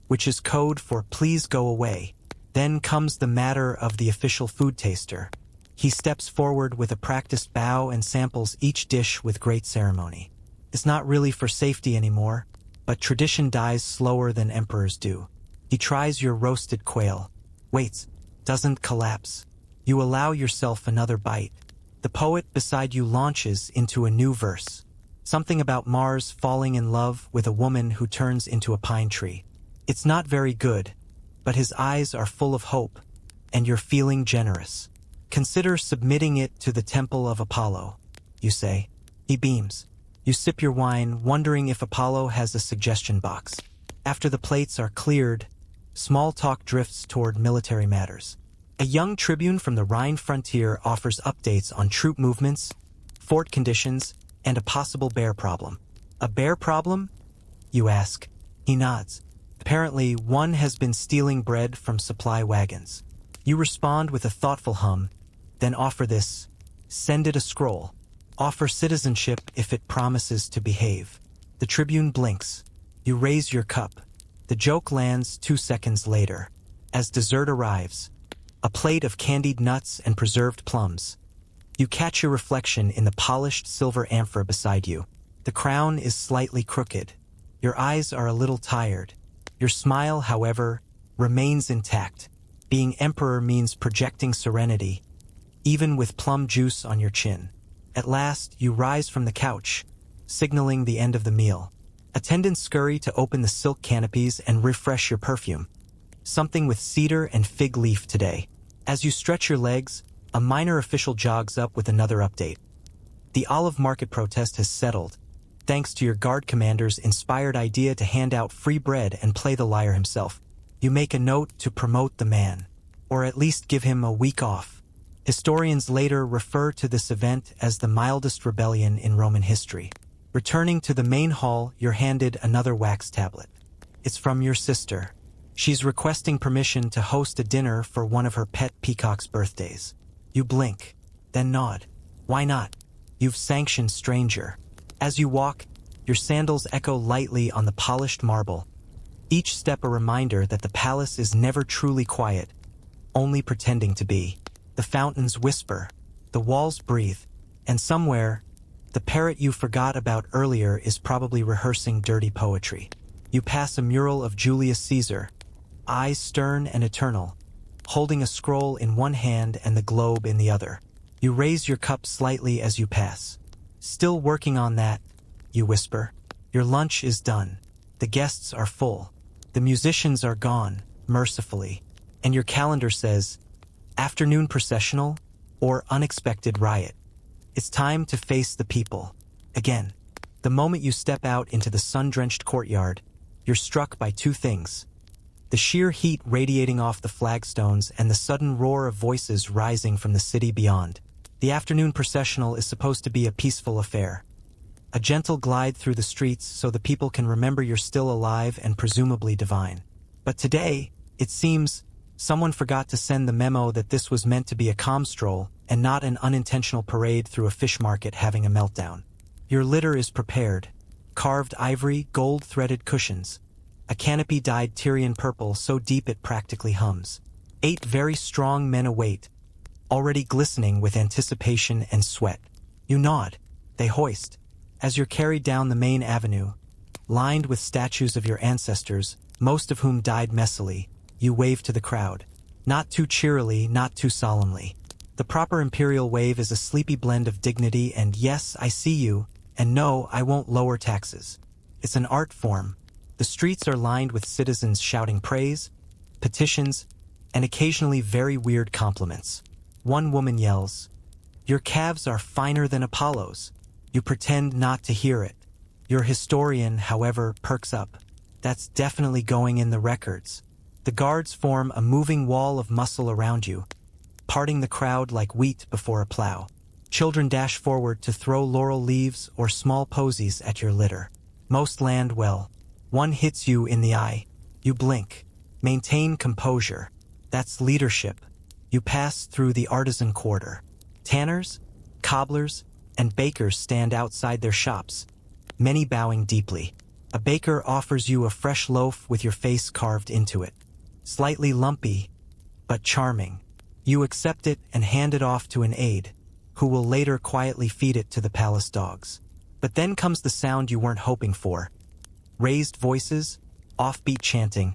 which is code for please go away. Then comes the matter of the official food taster. He steps forward with a practiced bow and samples each dish with great ceremony. It's not really for safety anymore, but tradition dies slower than emperors do. He tries your roasted quail. Waits, doesn't collapse. You allow yourself another bite. The poet beside you launches into a new verse. Something about Mars falling in love with a woman who turns into a pine tree. It's not very good, but his eyes are full of hope, and you're feeling generous. Consider submitting it to the temple of Apollo, you say. He beams. You sip your wine, wondering if Apollo has a suggestion box. After the plates are cleared, small talk drifts toward military matters. A young tribune from the Rhine frontier offers updates on troop movements, fort conditions, and a possible bear problem. A bear problem? You ask. He nods. Apparently, one has been stealing bread from supply wagons. You respond with a thoughtful hum, then offer this. Send it a scroll. Offer citizenship if it promises to behave. The Tribune blinks. You raise your cup. The joke lands 2 seconds later. As dessert arrives, a plate of candied nuts and preserved plums. You catch your reflection in the polished silver amphora beside you. The crown is slightly crooked. Your eyes are a little tired. Your smile, however, remains intact. Being emperor means projecting serenity, even with plum juice on your chin. At last, you rise from the couch, signaling the end of the meal. Attendants scurry to open the silk canopies and refresh your perfume. Something with cedar and fig leaf today. As you stretch your legs, a minor official jogs up with another update. The olive market protest has settled, thanks to your guard commander's inspired idea to hand out free bread and play the liar himself. You make a note to promote the man, or at least give him a week off. Historians later refer to this event as the mildest rebellion in Roman history. Returning to the main hall, you're handed another wax tablet. It's from your sister. She's requesting permission to host a dinner for one of her pet peacock's birthdays. You blink, then nod. Why not? You've sanctioned stranger. As you walk, your sandals echo lightly on the polished marble. Each step a reminder that the palace is never truly quiet, only pretending to be. The fountains whisper, the walls breathe, and somewhere, the parrot you forgot about earlier is probably rehearsing dirty poetry. You pass a mural of Julius Caesar, eyes stern and eternal, holding a scroll in one hand and the globe in the other. You raise your cup slightly as you pass. Still working on that, you whisper. Your lunch is done. The guests are full. The musicians are gone, mercifully. And your calendar says, afternoon processional or unexpected riot. It's time to face the people. Again, the moment you step out into the sun-drenched courtyard, you're struck by two things. The sheer heat radiating off the flagstones and the sudden roar of voices rising from the city beyond. The afternoon processional is supposed to be a peaceful affair. A gentle glide through the streets so the people can remember you're still alive and presumably divine. But today, it seems, someone forgot to send the memo that this was meant to be a calm stroll and not an unintentional parade through a fish market having a meltdown. Your litter is prepared. Carved ivory, gold-threaded cushions. A canopy dyed Tyrian purple so deep it practically hums. 8 very strong men await, already glistening with anticipation and sweat. You nod. They hoist. As you're carried down the main avenue, lined with statues of your ancestors, most of whom died messily, you wave to the crowd. Not too cheerily, not too solemnly. The proper imperial wave is a sleepy blend of dignity and yes, I see you, and no, I won't lower taxes. It's an art form. The streets are lined with citizens shouting praise, petitions, and occasionally very weird compliments. One woman yells, "Your calves are finer than Apollo's." You pretend not to hear it. Your historian, however, perks up. That's definitely going in the records. The guards form a moving wall of muscle around you, parting the crowd like wheat before a plow. Children dash forward to throw laurel leaves or small posies at your litter. Most land well. One hits you in the eye. You blink. Maintain composure. That's leadership. You pass through the artisan quarter. Tanners, cobblers, and bakers stand outside their shops, many bowing deeply. A baker offers you a fresh loaf with your face carved into it. Slightly lumpy, but charming. You accept it and hand it off to an aide, who will later quietly feed it to the palace dogs. But then comes the sound you weren't hoping for. Raised voices, offbeat chanting,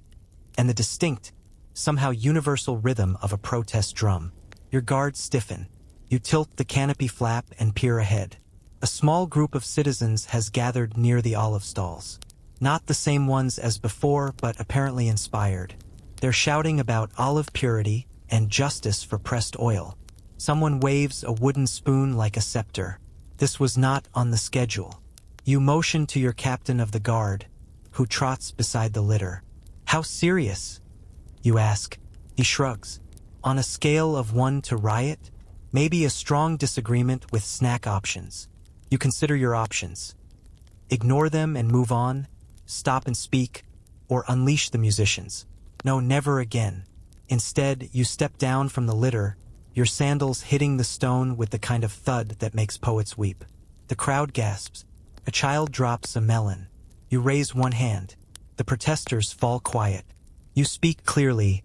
and the distinct, somehow universal rhythm of a protest drum. Your guards stiffen. You tilt the canopy flap and peer ahead. A small group of citizens has gathered near the olive stalls. Not the same ones as before, but apparently inspired. They're shouting about olive purity and justice for pressed oil. Someone waves a wooden spoon like a scepter. This was not on the schedule. You motion to your captain of the guard, who trots beside the litter. "How serious?" you ask. He shrugs. "On a scale of 1 to riot? Maybe a strong disagreement with snack options." You consider your options. Ignore them and move on, stop and speak, or unleash the musicians. No, never again. Instead, you step down from the litter, your sandals hitting the stone with the kind of thud that makes poets weep. The crowd gasps. A child drops a melon. You raise one hand. The protesters fall quiet. You speak clearly.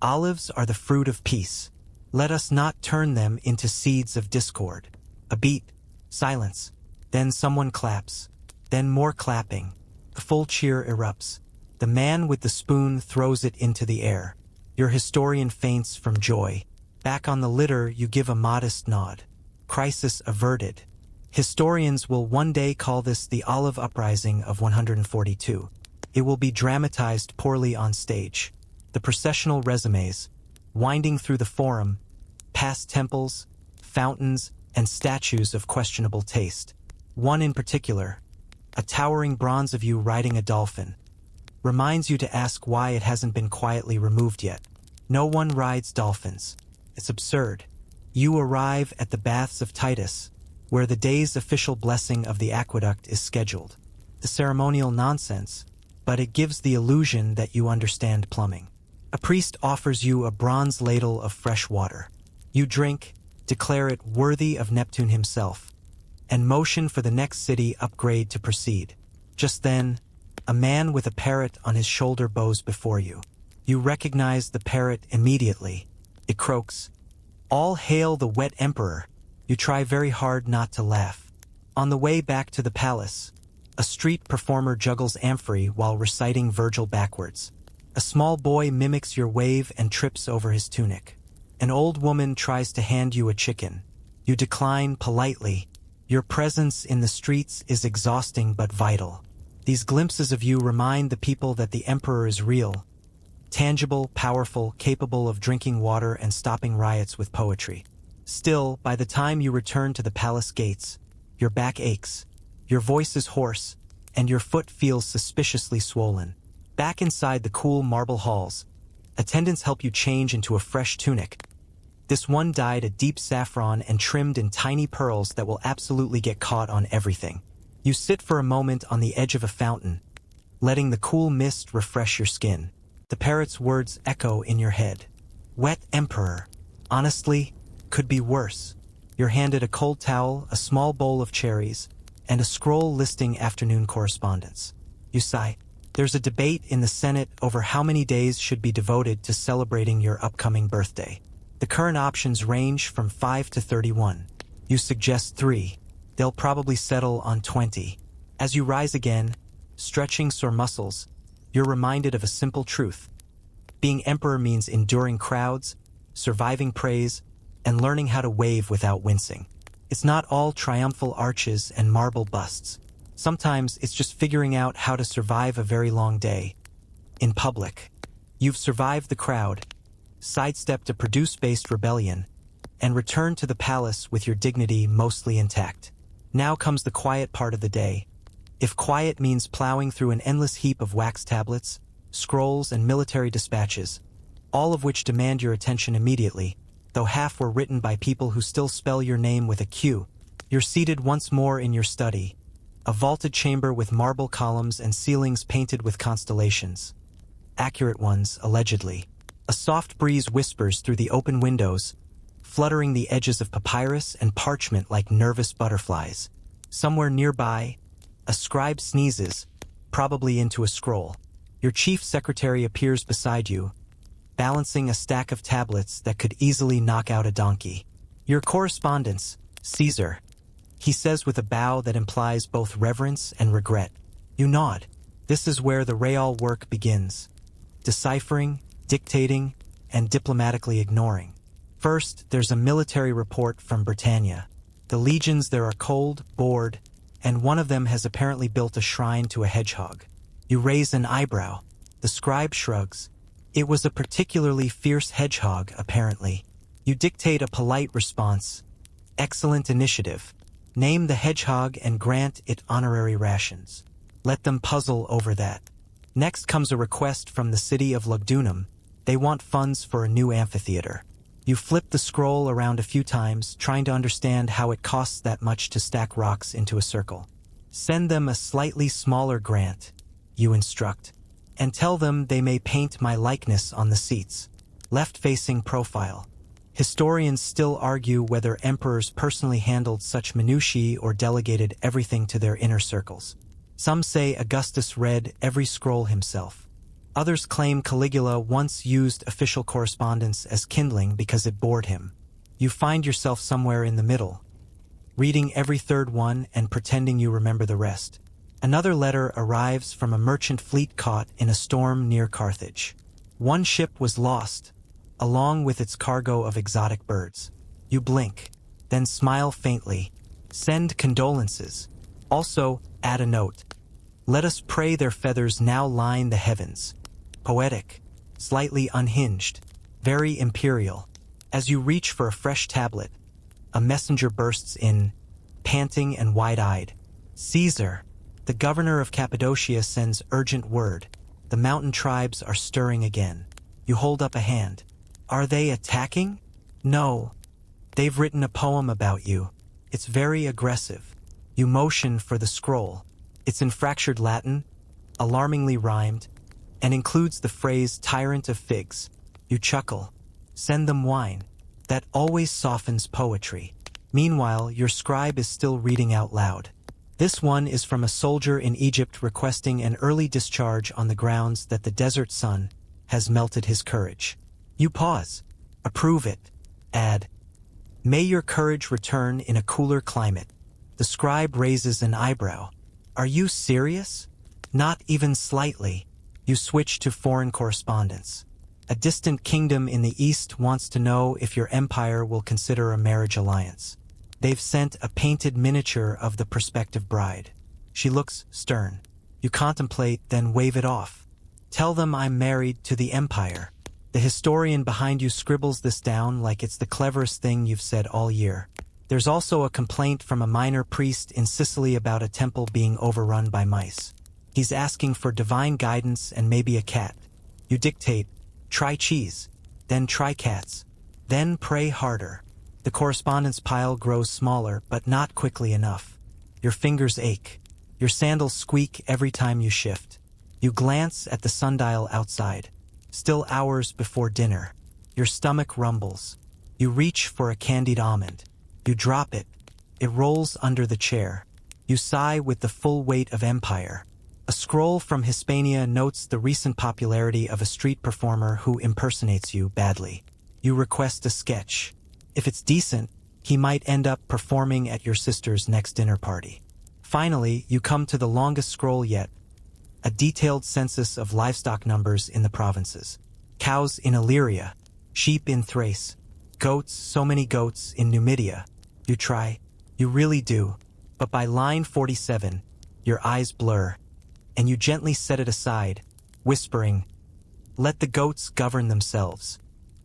Olives are the fruit of peace. Let us not turn them into seeds of discord. A beat. Silence. Then someone claps. Then more clapping. The full cheer erupts. The man with the spoon throws it into the air. Your historian faints from joy. Back on the litter, you give a modest nod. Crisis averted. Historians will one day call this the Olive Uprising of 142. It will be dramatized poorly on stage. The processional resumes, winding through the forum, past temples, fountains, and statues of questionable taste. One in particular, a towering bronze of you riding a dolphin, reminds you to ask why it hasn't been quietly removed yet. No one rides dolphins. It's absurd. You arrive at the baths of Titus, where the day's official blessing of the aqueduct is scheduled. The ceremonial nonsense, but it gives the illusion that you understand plumbing. A priest offers you a bronze ladle of fresh water. You drink, declare it worthy of Neptune himself, and motion for the next city upgrade to proceed. Just then, a man with a parrot on his shoulder bows before you. You recognize the parrot immediately. It croaks, "All hail the wet emperor." You try very hard not to laugh. On the way back to the palace, a street performer juggles amphory while reciting Virgil backwards. A small boy mimics your wave and trips over his tunic. An old woman tries to hand you a chicken. You decline politely. Your presence in the streets is exhausting but vital. These glimpses of you remind the people that the emperor is real, tangible, powerful, capable of drinking water and stopping riots with poetry. Still, by the time you return to the palace gates, your back aches, your voice is hoarse, and your foot feels suspiciously swollen. Back inside the cool marble halls, attendants help you change into a fresh tunic. This one dyed a deep saffron and trimmed in tiny pearls that will absolutely get caught on everything. You sit for a moment on the edge of a fountain, letting the cool mist refresh your skin. The parrot's words echo in your head. Wet emperor. Honestly, could be worse. You're handed a cold towel, a small bowl of cherries, and a scroll listing afternoon correspondence. You sigh. There's a debate in the Senate over how many days should be devoted to celebrating your upcoming birthday. The current options range from 5 to 31. You suggest 3. They'll probably settle on 20. As you rise again, stretching sore muscles, you're reminded of a simple truth. Being emperor means enduring crowds, surviving praise, and learning how to wave without wincing. It's not all triumphal arches and marble busts. Sometimes it's just figuring out how to survive a very long day. In public, you've survived the crowd, sidestepped a produce-based rebellion, and returned to the palace with your dignity mostly intact. Now comes the quiet part of the day. If quiet means plowing through an endless heap of wax tablets, scrolls, and military dispatches, all of which demand your attention immediately, though half were written by people who still spell your name with a Q, you're seated once more in your study, a vaulted chamber with marble columns and ceilings painted with constellations. Accurate ones, allegedly. A soft breeze whispers through the open windows, fluttering the edges of papyrus and parchment like nervous butterflies. Somewhere nearby, a scribe sneezes, probably into a scroll. Your chief secretary appears beside you, balancing a stack of tablets that could easily knock out a donkey. Your correspondence, Caesar, he says with a bow that implies both reverence and regret. You nod. This is where the real work begins. Deciphering, dictating, and diplomatically ignoring. First, there's a military report from Britannia. The legions there are cold, bored, and one of them has apparently built a shrine to a hedgehog. You raise an eyebrow. The scribe shrugs. It was a particularly fierce hedgehog, apparently. You dictate a polite response. Excellent initiative. Name the hedgehog and grant it honorary rations. Let them puzzle over that. Next comes a request from the city of Lugdunum. They want funds for a new amphitheater. You flip the scroll around a few times, trying to understand how it costs that much to stack rocks into a circle. Send them a slightly smaller grant, you instruct, and tell them they may paint my likeness on the seats. Left-facing profile. Historians still argue whether emperors personally handled such minutiae or delegated everything to their inner circles. Some say Augustus read every scroll himself. Others claim Caligula once used official correspondence as kindling because it bored him. You find yourself somewhere in the middle, reading every third one and pretending you remember the rest. Another letter arrives from a merchant fleet caught in a storm near Carthage. One ship was lost, along with its cargo of exotic birds. You blink, then smile faintly. Send condolences. Also, add a note. Let us pray their feathers now line the heavens. Poetic, slightly unhinged, very imperial. As you reach for a fresh tablet, a messenger bursts in, panting and wide-eyed. Caesar, the governor of Cappadocia, sends urgent word. The mountain tribes are stirring again. You hold up a hand. Are they attacking? No. They've written a poem about you. It's very aggressive. You motion for the scroll. It's in fractured Latin, alarmingly rhymed, and includes the phrase tyrant of figs. You chuckle. Send them wine. That always softens poetry. Meanwhile, your scribe is still reading out loud. This one is from a soldier in Egypt requesting an early discharge on the grounds that the desert sun has melted his courage. You pause. Approve it. Add, may your courage return in a cooler climate. The scribe raises an eyebrow. Are you serious? Not even slightly. You switch to foreign correspondence. A distant kingdom in the east wants to know if your empire will consider a marriage alliance. They've sent a painted miniature of the prospective bride. She looks stern. You contemplate, then wave it off. Tell them I'm married to the empire. The historian behind you scribbles this down like it's the cleverest thing you've said all year. There's also a complaint from a minor priest in Sicily about a temple being overrun by mice. He's asking for divine guidance and maybe a cat. You dictate, try cheese, then try cats, then pray harder. The correspondence pile grows smaller, but not quickly enough. Your fingers ache. Your sandals squeak every time you shift. You glance at the sundial outside. Still hours before dinner. Your stomach rumbles. You reach for a candied almond. You drop it. It rolls under the chair. You sigh with the full weight of empire. A scroll from Hispania notes the recent popularity of a street performer who impersonates you badly. You request a sketch. If it's decent, he might end up performing at your sister's next dinner party. Finally, you come to the longest scroll yet, a detailed census of livestock numbers in the provinces. Cows in Illyria, sheep in Thrace, goats, so many goats in Numidia. You try, you really do, but by line 47, your eyes blur, and you gently set it aside, whispering, let the goats govern themselves.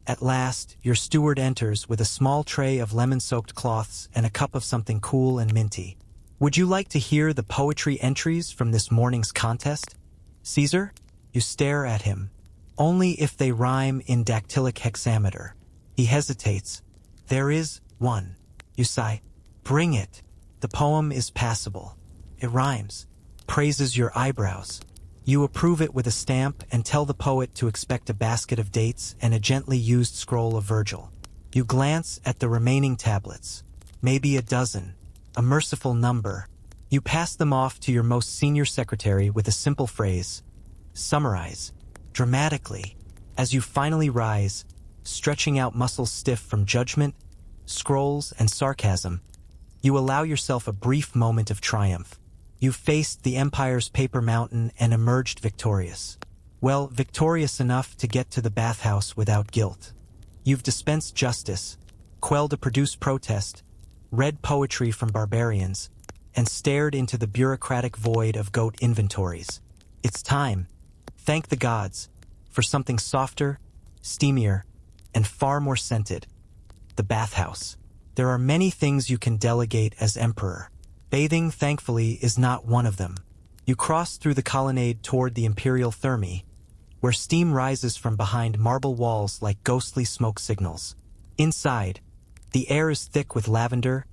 At last, your steward enters with a small tray of lemon-soaked cloths and a cup of something cool and minty. Would you like to hear the poetry entries from this morning's contest? Caesar? You stare at him. Only if they rhyme in dactylic hexameter. He hesitates. There is one. You sigh. Bring it. The poem is passable. It rhymes. Praises your eyebrows. You approve it with a stamp and tell the poet to expect a basket of dates and a gently used scroll of Virgil. You glance at the remaining tablets. Maybe a dozen. A merciful number. You pass them off to your most senior secretary with a simple phrase. Summarize. Dramatically. As you finally rise, stretching out muscles stiff from judgment, scrolls, and sarcasm, you allow yourself a brief moment of triumph. You faced the empire's paper mountain and emerged victorious. Well, victorious enough to get to the bathhouse without guilt. You've dispensed justice, quelled a produced protest, read poetry from barbarians, and stared into the bureaucratic void of goat inventories. It's time, thank the gods, for something softer, steamier, and far more scented. The bathhouse. There are many things you can delegate as emperor. Bathing, thankfully, is not one of them. You cross through the colonnade toward the imperial thermae, where steam rises from behind marble walls like ghostly smoke signals. Inside, the air is thick with lavender,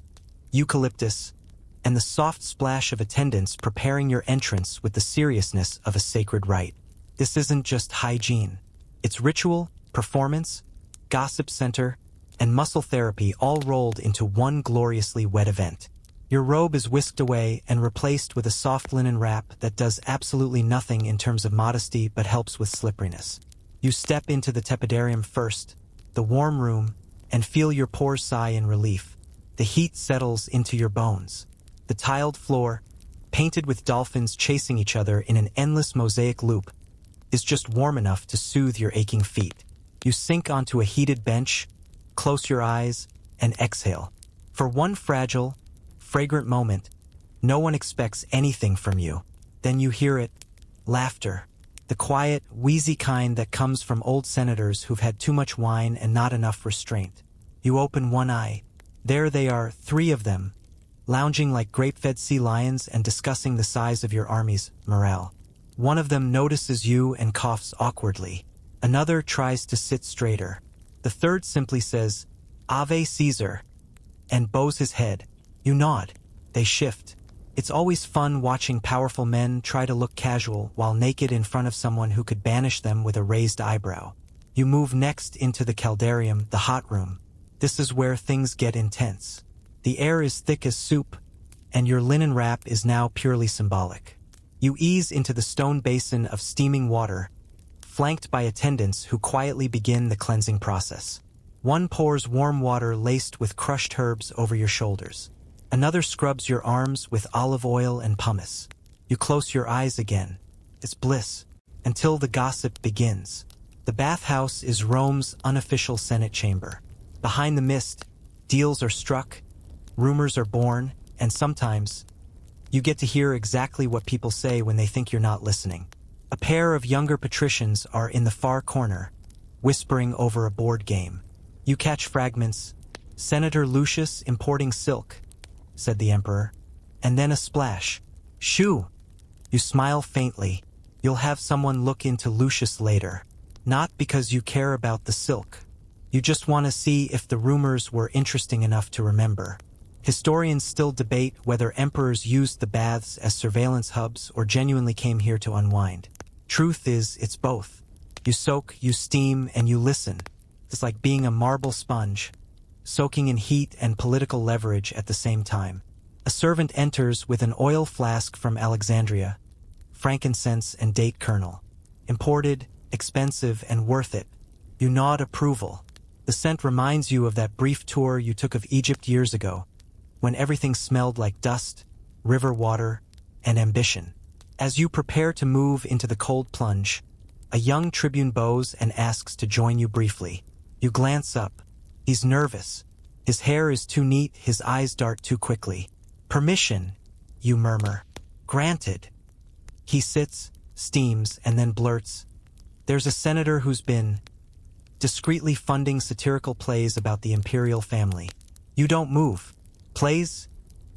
eucalyptus, and the soft splash of attendants preparing your entrance with the seriousness of a sacred rite. This isn't just hygiene. It's ritual, performance, gossip center, and muscle therapy all rolled into one gloriously wet event. Your robe is whisked away and replaced with a soft linen wrap that does absolutely nothing in terms of modesty but helps with slipperiness. You step into the tepidarium first, the warm room, and feel your pores sigh in relief. The heat settles into your bones. The tiled floor, painted with dolphins chasing each other in an endless mosaic loop, is just warm enough to soothe your aching feet. You sink onto a heated bench, close your eyes, and exhale. For one fragile, fragrant moment, no one expects anything from you. Then you hear it, laughter. The quiet, wheezy kind that comes from old senators who've had too much wine and not enough restraint. You open one eye. There they are, 3 of them, lounging like grape-fed sea lions and discussing the size of your army's morale. One of them notices you and coughs awkwardly. Another tries to sit straighter. The third simply says, "Ave Caesar," and bows his head. You nod. They shift. It's always fun watching powerful men try to look casual while naked in front of someone who could banish them with a raised eyebrow. You move next into the caldarium, the hot room. This is where things get intense. The air is thick as soup, and your linen wrap is now purely symbolic. You ease into the stone basin of steaming water, flanked by attendants who quietly begin the cleansing process. One pours warm water laced with crushed herbs over your shoulders. Another scrubs your arms with olive oil and pumice. You close your eyes again. It's bliss, until the gossip begins. The bathhouse is Rome's unofficial Senate chamber. Behind the mist, deals are struck, rumors are born, and sometimes you get to hear exactly what people say when they think you're not listening. A pair of younger patricians are in the far corner, whispering over a board game. You catch fragments. "Senator Lucius importing silk," said the emperor, and then a splash. "Shoo!" You smile faintly. You'll have someone look into Lucius later. Not because you care about the silk. You just want to see if the rumors were interesting enough to remember. Historians still debate whether emperors used the baths as surveillance hubs or genuinely came here to unwind. Truth is, it's both. You soak, you steam, and you listen. It's like being a marble sponge, soaking in heat and political leverage at the same time. A servant enters with an oil flask from Alexandria, frankincense and date kernel. Imported, expensive, and worth it. You nod approval. The scent reminds you of that brief tour you took of Egypt years ago, when everything smelled like dust, river water, and ambition. As you prepare to move into the cold plunge, a young tribune bows and asks to join you briefly. You glance up. He's nervous. His hair is too neat, his eyes dart too quickly. "Permission," you murmur. "Granted." He sits, steams, and then blurts, "There's a senator who's been discreetly funding satirical plays about the imperial family." You don't move. "Plays?"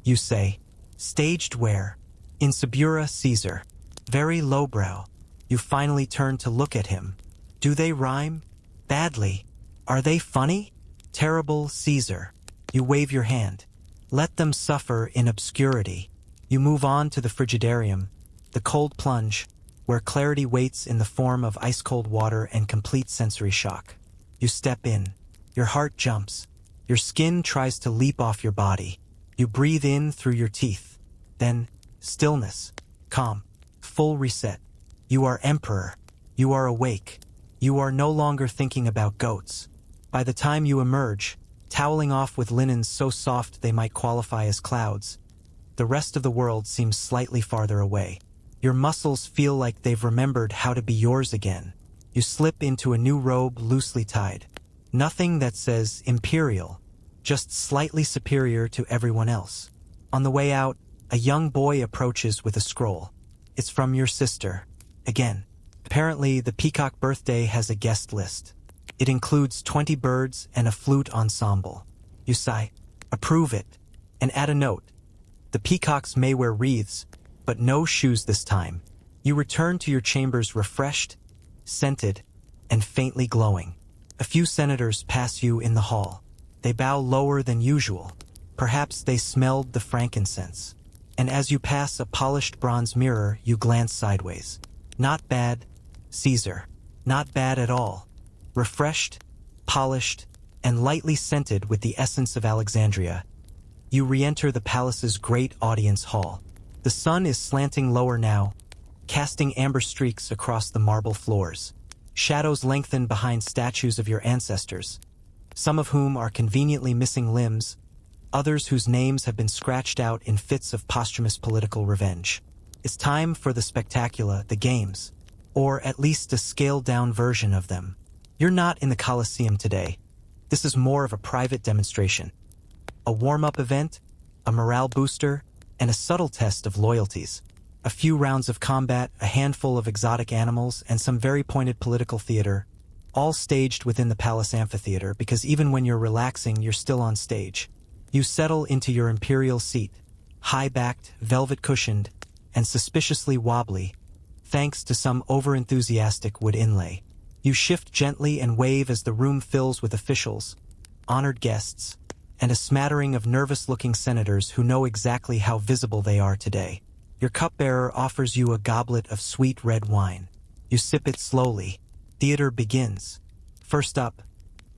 you say. "Staged where?" "In Subura, Caesar." Very lowbrow. You finally turn to look at him. "Do they rhyme?" "Badly." "Are they funny?" "Terrible, Caesar." You wave your hand. Let them suffer in obscurity. You move on to the frigidarium, the cold plunge, where clarity waits in the form of ice-cold water and complete sensory shock. You step in. Your heart jumps. Your skin tries to leap off your body. You breathe in through your teeth. Then, stillness. Calm. Full reset. You are emperor. You are awake. You are no longer thinking about goats. By the time you emerge, toweling off with linens so soft they might qualify as clouds, the rest of the world seems slightly farther away. Your muscles feel like they've remembered how to be yours again. You slip into a new robe loosely tied. Nothing that says imperial, just slightly superior to everyone else. On the way out, a young boy approaches with a scroll. It's from your sister. Again. Apparently, the Peacock birthday has a guest list. It includes 20 birds and a flute ensemble. You sigh, approve it, and add a note. The peacocks may wear wreaths, but no shoes this time. You return to your chambers refreshed, scented, and faintly glowing. A few senators pass you in the hall. They bow lower than usual. Perhaps they smelled the frankincense. And as you pass a polished bronze mirror, you glance sideways. Not bad, Caesar. Not bad at all. Refreshed, polished, and lightly scented with the essence of Alexandria, you re-enter the palace's great audience hall. The sun is slanting lower now, casting amber streaks across the marble floors. Shadows lengthen behind statues of your ancestors, some of whom are conveniently missing limbs, others whose names have been scratched out in fits of posthumous political revenge. It's time for the spectacular, the games, or at least a scaled-down version of them. You're not in the Colosseum today. This is more of a private demonstration. A warm-up event, a morale booster, and a subtle test of loyalties. A few rounds of combat, a handful of exotic animals, and some very pointed political theater, all staged within the palace amphitheater, because even when you're relaxing, you're still on stage. You settle into your imperial seat, high-backed, velvet-cushioned, and suspiciously wobbly, thanks to some over-enthusiastic wood inlay. You shift gently and wave as the room fills with officials, honored guests, and a smattering of nervous-looking senators who know exactly how visible they are today. Your cupbearer offers you a goblet of sweet red wine. You sip it slowly. Theater begins. First up,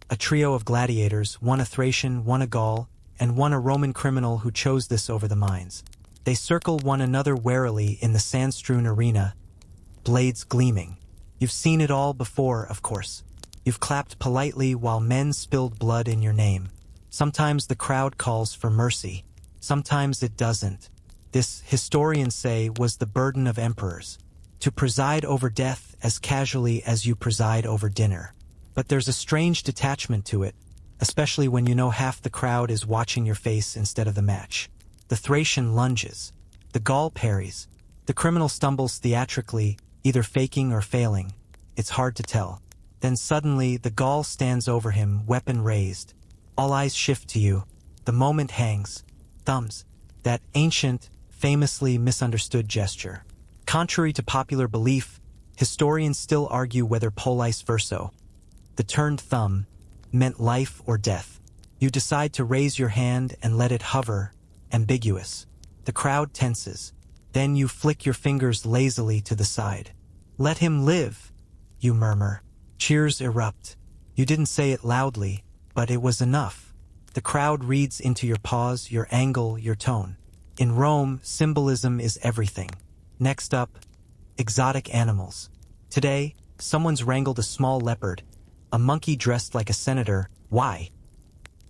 a trio of gladiators, one a Thracian, one a Gaul, and one a Roman criminal who chose this over the mines. They circle one another warily in the sand-strewn arena, blades gleaming. You've seen it all before, of course. You've clapped politely while men spilled blood in your name. Sometimes the crowd calls for mercy. Sometimes it doesn't. This, historians say, was the burden of emperors, to preside over death as casually as you preside over dinner. But there's a strange detachment to it, especially when you know half the crowd is watching your face instead of the match. The Thracian lunges. The Gaul parries. The criminal stumbles theatrically, either faking or failing. It's hard to tell. Then suddenly the Gaul stands over him, weapon raised. All eyes shift to you. The moment hangs. Thumbs. That ancient, famously misunderstood gesture. Contrary to popular belief, historians still argue whether pollice verso, the turned thumb, meant life or death. You decide to raise your hand and let it hover, ambiguous. The crowd tenses. Then you flick your fingers lazily to the side. "Let him live," you murmur. Cheers erupt. You didn't say it loudly, but it was enough. The crowd reads into your pause, your angle, your tone. In Rome, symbolism is everything. Next up, exotic animals. Today, someone's wrangled a small leopard, a monkey dressed like a senator, why?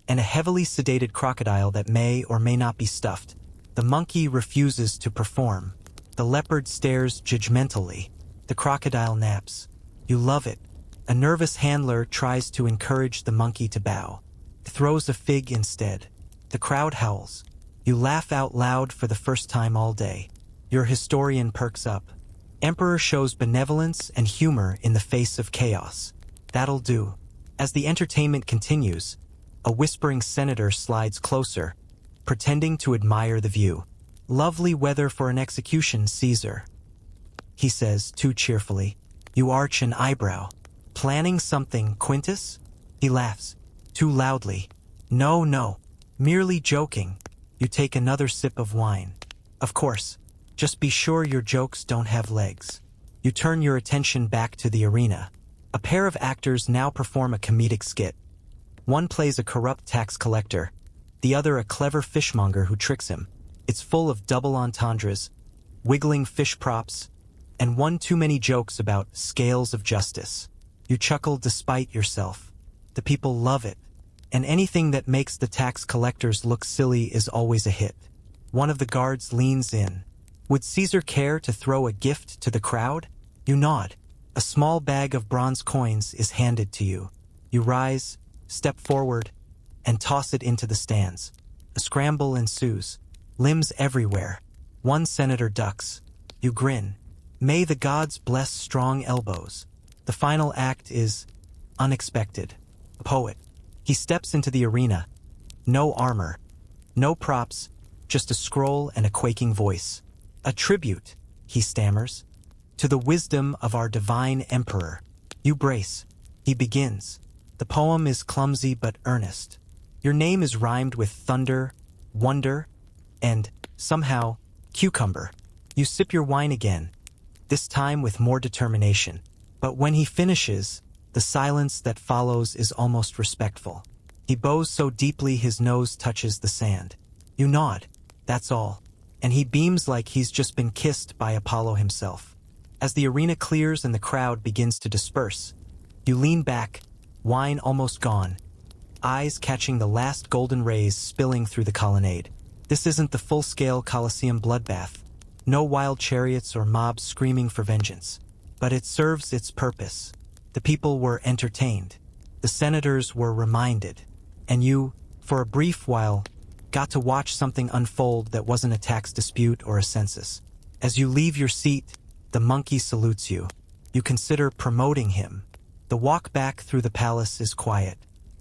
And a heavily sedated crocodile that may or may not be stuffed. The monkey refuses to perform. The leopard stares judgmentally. The crocodile naps. You love it. A nervous handler tries to encourage the monkey to bow. Throws a fig instead. The crowd howls. You laugh out loud for the first time all day. Your historian perks up. Emperor shows benevolence and humor in the face of chaos. That'll do. As the entertainment continues, a whispering senator slides closer, pretending to admire the view. "Lovely weather for an execution, Caesar," he says too cheerfully. You arch an eyebrow. "Planning something, Quintus?" He laughs, too loudly. "No, no. Merely joking." You take another sip of wine. "Of course. Just be sure your jokes don't have legs." You turn your attention back to the arena. A pair of actors now perform a comedic skit. One plays a corrupt tax collector, the other a clever fishmonger who tricks him. It's full of double entendres, wiggling fish props, and one too many jokes about scales of justice. You chuckle despite yourself. The people love it, and anything that makes the tax collectors look silly is always a hit. One of the guards leans in. Would Caesar care to throw a gift to the crowd? You nod. A small bag of bronze coins is handed to you. You rise, step forward, and toss it into the stands. A scramble ensues. Limbs everywhere. One senator ducks. You grin. May the gods bless strong elbows. The final act is unexpected. A poet. He steps into the arena. No armor. No props. Just a scroll and a quaking voice. "A tribute," he stammers, "to the wisdom of our divine emperor." You brace. He begins. The poem is clumsy but earnest. Your name is rhymed with thunder, wonder, and, somehow, cucumber. You sip your wine again, this time with more determination. But when he finishes, the silence that follows is almost respectful. He bows so deeply his nose touches the sand. You nod, that's all. And he beams like he's just been kissed by Apollo himself. As the arena clears and the crowd begins to disperse, you lean back, wine almost gone, eyes catching the last golden rays spilling through the colonnade. This isn't the full-scale Colosseum bloodbath, no wild chariots or mobs screaming for vengeance. But it serves its purpose. The people were entertained. The senators were reminded. And you, for a brief while, got to watch something unfold that wasn't a tax dispute or a census. As you leave your seat, the monkey salutes you. You consider promoting him. The walk back through the palace is quiet.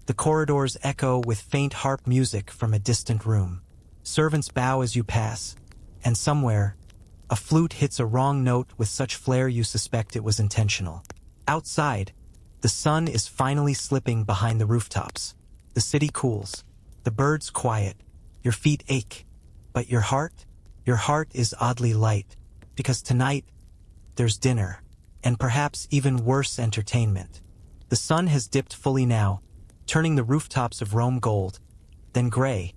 The corridors echo with faint harp music from a distant room. Servants bow as you pass, and somewhere, a flute hits a wrong note with such flair you suspect it was intentional. Outside, the sun is finally slipping behind the rooftops. The city cools. The birds quiet. Your feet ache. But your heart is oddly light, because tonight, there's dinner, and perhaps even worse entertainment. The sun has dipped fully now, turning the rooftops of Rome gold, then gray,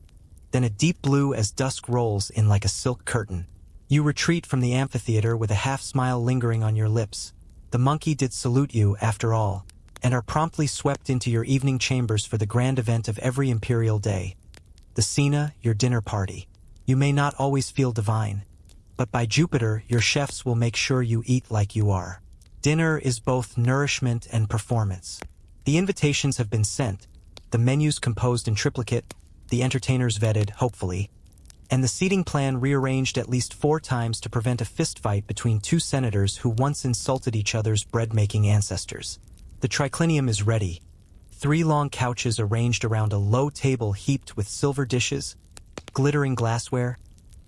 then a deep blue as dusk rolls in like a silk curtain. You retreat from the amphitheater with a half-smile lingering on your lips. The monkey did salute you, after all, and are promptly swept into your evening chambers for the grand event of every imperial day. The cena, your dinner party. You may not always feel divine, but by Jupiter, your chefs will make sure you eat like you are. Dinner is both nourishment and performance. The invitations have been sent, the menus composed in triplicate, the entertainers vetted, hopefully, and the seating plan rearranged at least 4 times to prevent a fistfight between 2 senators who once insulted each other's bread-making ancestors. The triclinium is ready. 3 long couches arranged around a low table heaped with silver dishes, glittering glassware,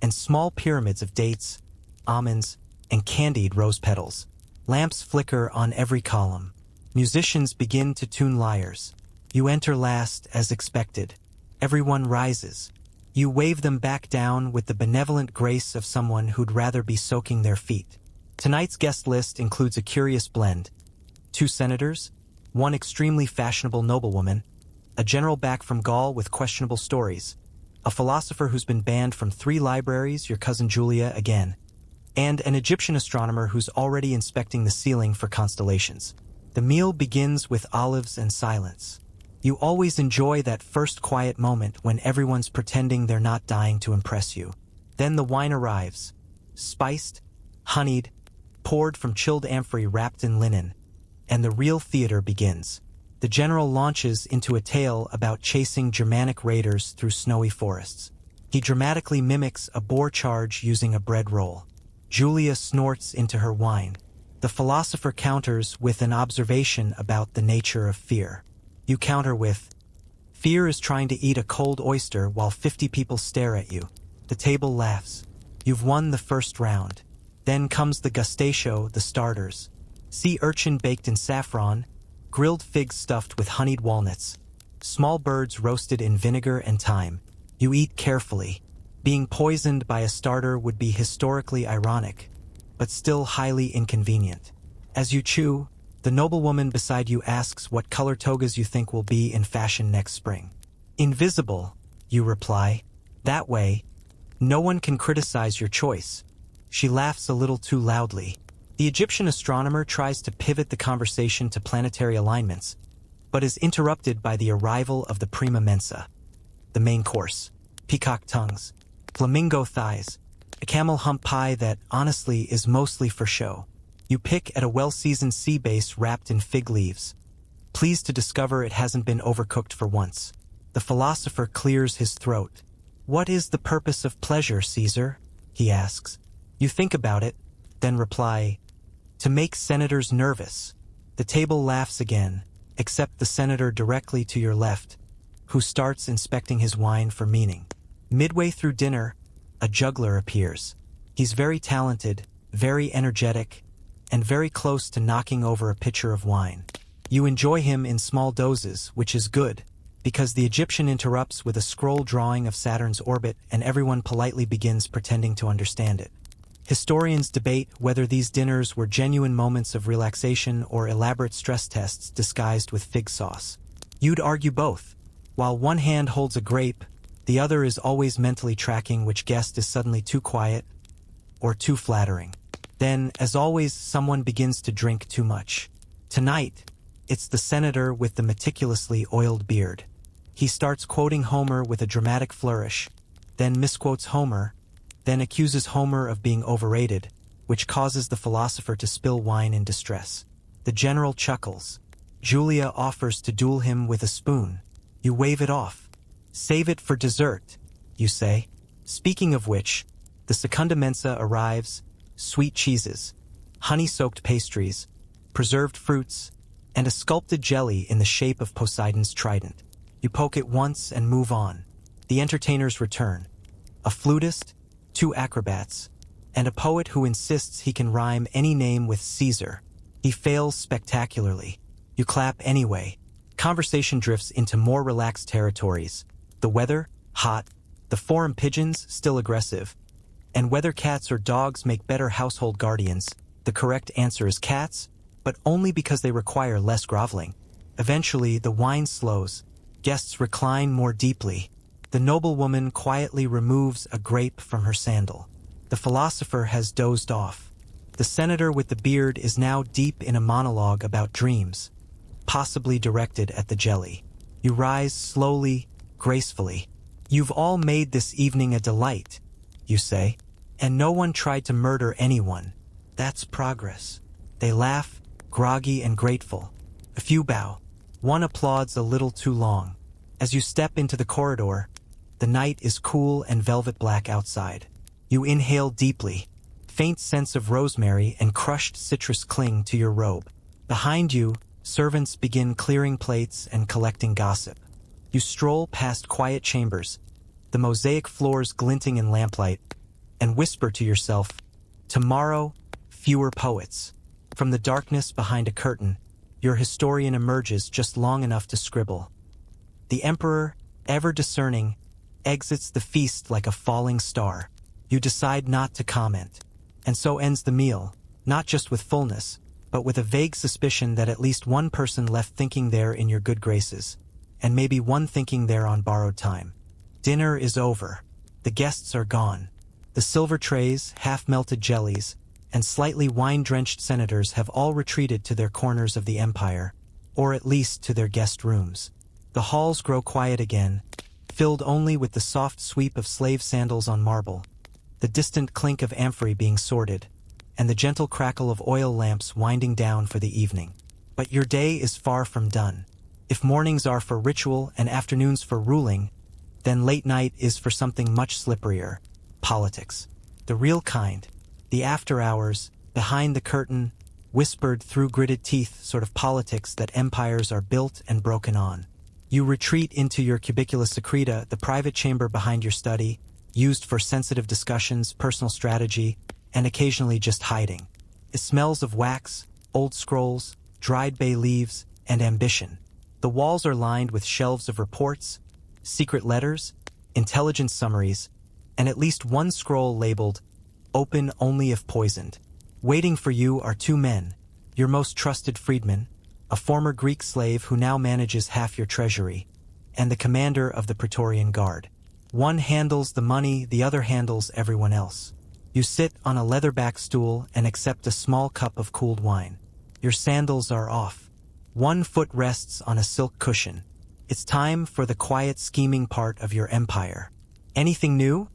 and small pyramids of dates, almonds, and candied rose petals. Lamps flicker on every column. Musicians begin to tune lyres. You enter last, as expected. Everyone rises. You wave them back down with the benevolent grace of someone who'd rather be soaking their feet. Tonight's guest list includes a curious blend. 2 senators, 1 extremely fashionable noblewoman, a general back from Gaul with questionable stories, a philosopher who's been banned from 3 libraries, your cousin Julia again, and an Egyptian astronomer who's already inspecting the ceiling for constellations. The meal begins with olives and silence. You always enjoy that first quiet moment when everyone's pretending they're not dying to impress you. Then the wine arrives, spiced, honeyed, poured from chilled amphory wrapped in linen, and the real theater begins. The general launches into a tale about chasing Germanic raiders through snowy forests. He dramatically mimics a boar charge using a bread roll. Julia snorts into her wine. The philosopher counters with an observation about the nature of fear. You counter with, "Fear is trying to eat a cold oyster while 50 people stare at you." The table laughs. You've won the first round. Then comes the gustatio, the starters. Sea urchin baked in saffron, grilled figs stuffed with honeyed walnuts, small birds roasted in vinegar and thyme. You eat carefully. Being poisoned by a starter would be historically ironic, but still highly inconvenient. As you chew, the noblewoman beside you asks what color togas you think will be in fashion next spring. "Invisible," you reply. "That way, no one can criticize your choice." She laughs a little too loudly. The Egyptian astronomer tries to pivot the conversation to planetary alignments, but is interrupted by the arrival of the prima mensa. The main course: peacock tongues, flamingo thighs, a camel hump pie that, honestly, is mostly for show. You pick at a well-seasoned sea base wrapped in fig leaves, pleased to discover it hasn't been overcooked for once. The philosopher clears his throat. "What is the purpose of pleasure, Caesar?" he asks. You think about it, then reply, "To make senators nervous." The table laughs again, except the senator directly to your left, who starts inspecting his wine for meaning. Midway through dinner, a juggler appears. He's very talented, very energetic, and very close to knocking over a pitcher of wine. You enjoy him in small doses, which is good, because the Egyptian interrupts with a scroll drawing of Saturn's orbit and everyone politely begins pretending to understand it. Historians debate whether these dinners were genuine moments of relaxation or elaborate stress tests disguised with fig sauce. You'd argue both. While one hand holds a grape, the other is always mentally tracking which guest is suddenly too quiet or too flattering. Then, as always, someone begins to drink too much. Tonight, it's the senator with the meticulously oiled beard. He starts quoting Homer with a dramatic flourish, then misquotes Homer, then accuses Homer of being overrated, which causes the philosopher to spill wine in distress. The general chuckles. Julia offers to duel him with a spoon. You wave it off. Save it for dessert, you say. Speaking of which, the secunda mensa arrives, sweet cheeses, honey-soaked pastries, preserved fruits, and a sculpted jelly in the shape of Poseidon's trident. You poke it once and move on. The entertainers return. A flutist, 2 acrobats, and a poet who insists he can rhyme any name with Caesar. He fails spectacularly. You clap anyway. Conversation drifts into more relaxed territories. The weather, hot. The forum pigeons, still aggressive. And whether cats or dogs make better household guardians, the correct answer is cats, but only because they require less groveling. Eventually, the wine slows. Guests recline more deeply. The noblewoman quietly removes a grape from her sandal. The philosopher has dozed off. The senator with the beard is now deep in a monologue about dreams, possibly directed at the jelly. You rise slowly, gracefully. You've all made this evening a delight, you say, and no one tried to murder anyone. That's progress. They laugh, groggy and grateful. A few bow. One applauds a little too long. As you step into the corridor, the night is cool and velvet black outside. You inhale deeply. Faint scents of rosemary and crushed citrus cling to your robe. Behind you, servants begin clearing plates and collecting gossip. You stroll past quiet chambers, the mosaic floors glinting in lamplight, and whisper to yourself, tomorrow, fewer poets. From the darkness behind a curtain, your historian emerges just long enough to scribble. The emperor, ever discerning, exits the feast like a falling star. You decide not to comment. And so ends the meal, not just with fullness, but with a vague suspicion that at least one person left thinking they're in your good graces, and maybe one thinking they're on borrowed time. Dinner is over. The guests are gone. The silver trays, half-melted jellies, and slightly wine-drenched senators have all retreated to their corners of the empire, or at least to their guest rooms. The halls grow quiet again, filled only with the soft sweep of slave sandals on marble, the distant clink of amphory being sorted, and the gentle crackle of oil lamps winding down for the evening. But your day is far from done. If mornings are for ritual and afternoons for ruling, then late night is for something much slipperier, politics. The real kind, the after hours, behind the curtain, whispered through gritted teeth sort of politics that empires are built and broken on. You retreat into your cubicula secreta, the private chamber behind your study, used for sensitive discussions, personal strategy, and occasionally just hiding. It smells of wax, old scrolls, dried bay leaves, and ambition. The walls are lined with shelves of reports, secret letters, intelligence summaries, and at least one scroll labeled, "Open only if poisoned." Waiting for you are 2 men, your most trusted freedman, a former Greek slave who now manages half your treasury, and the commander of the Praetorian Guard. One handles the money, the other handles everyone else. You sit on a leather-back stool and accept a small cup of cooled wine. Your sandals are off. One foot rests on a silk cushion. It's time for the quiet, scheming part of your empire. Anything new?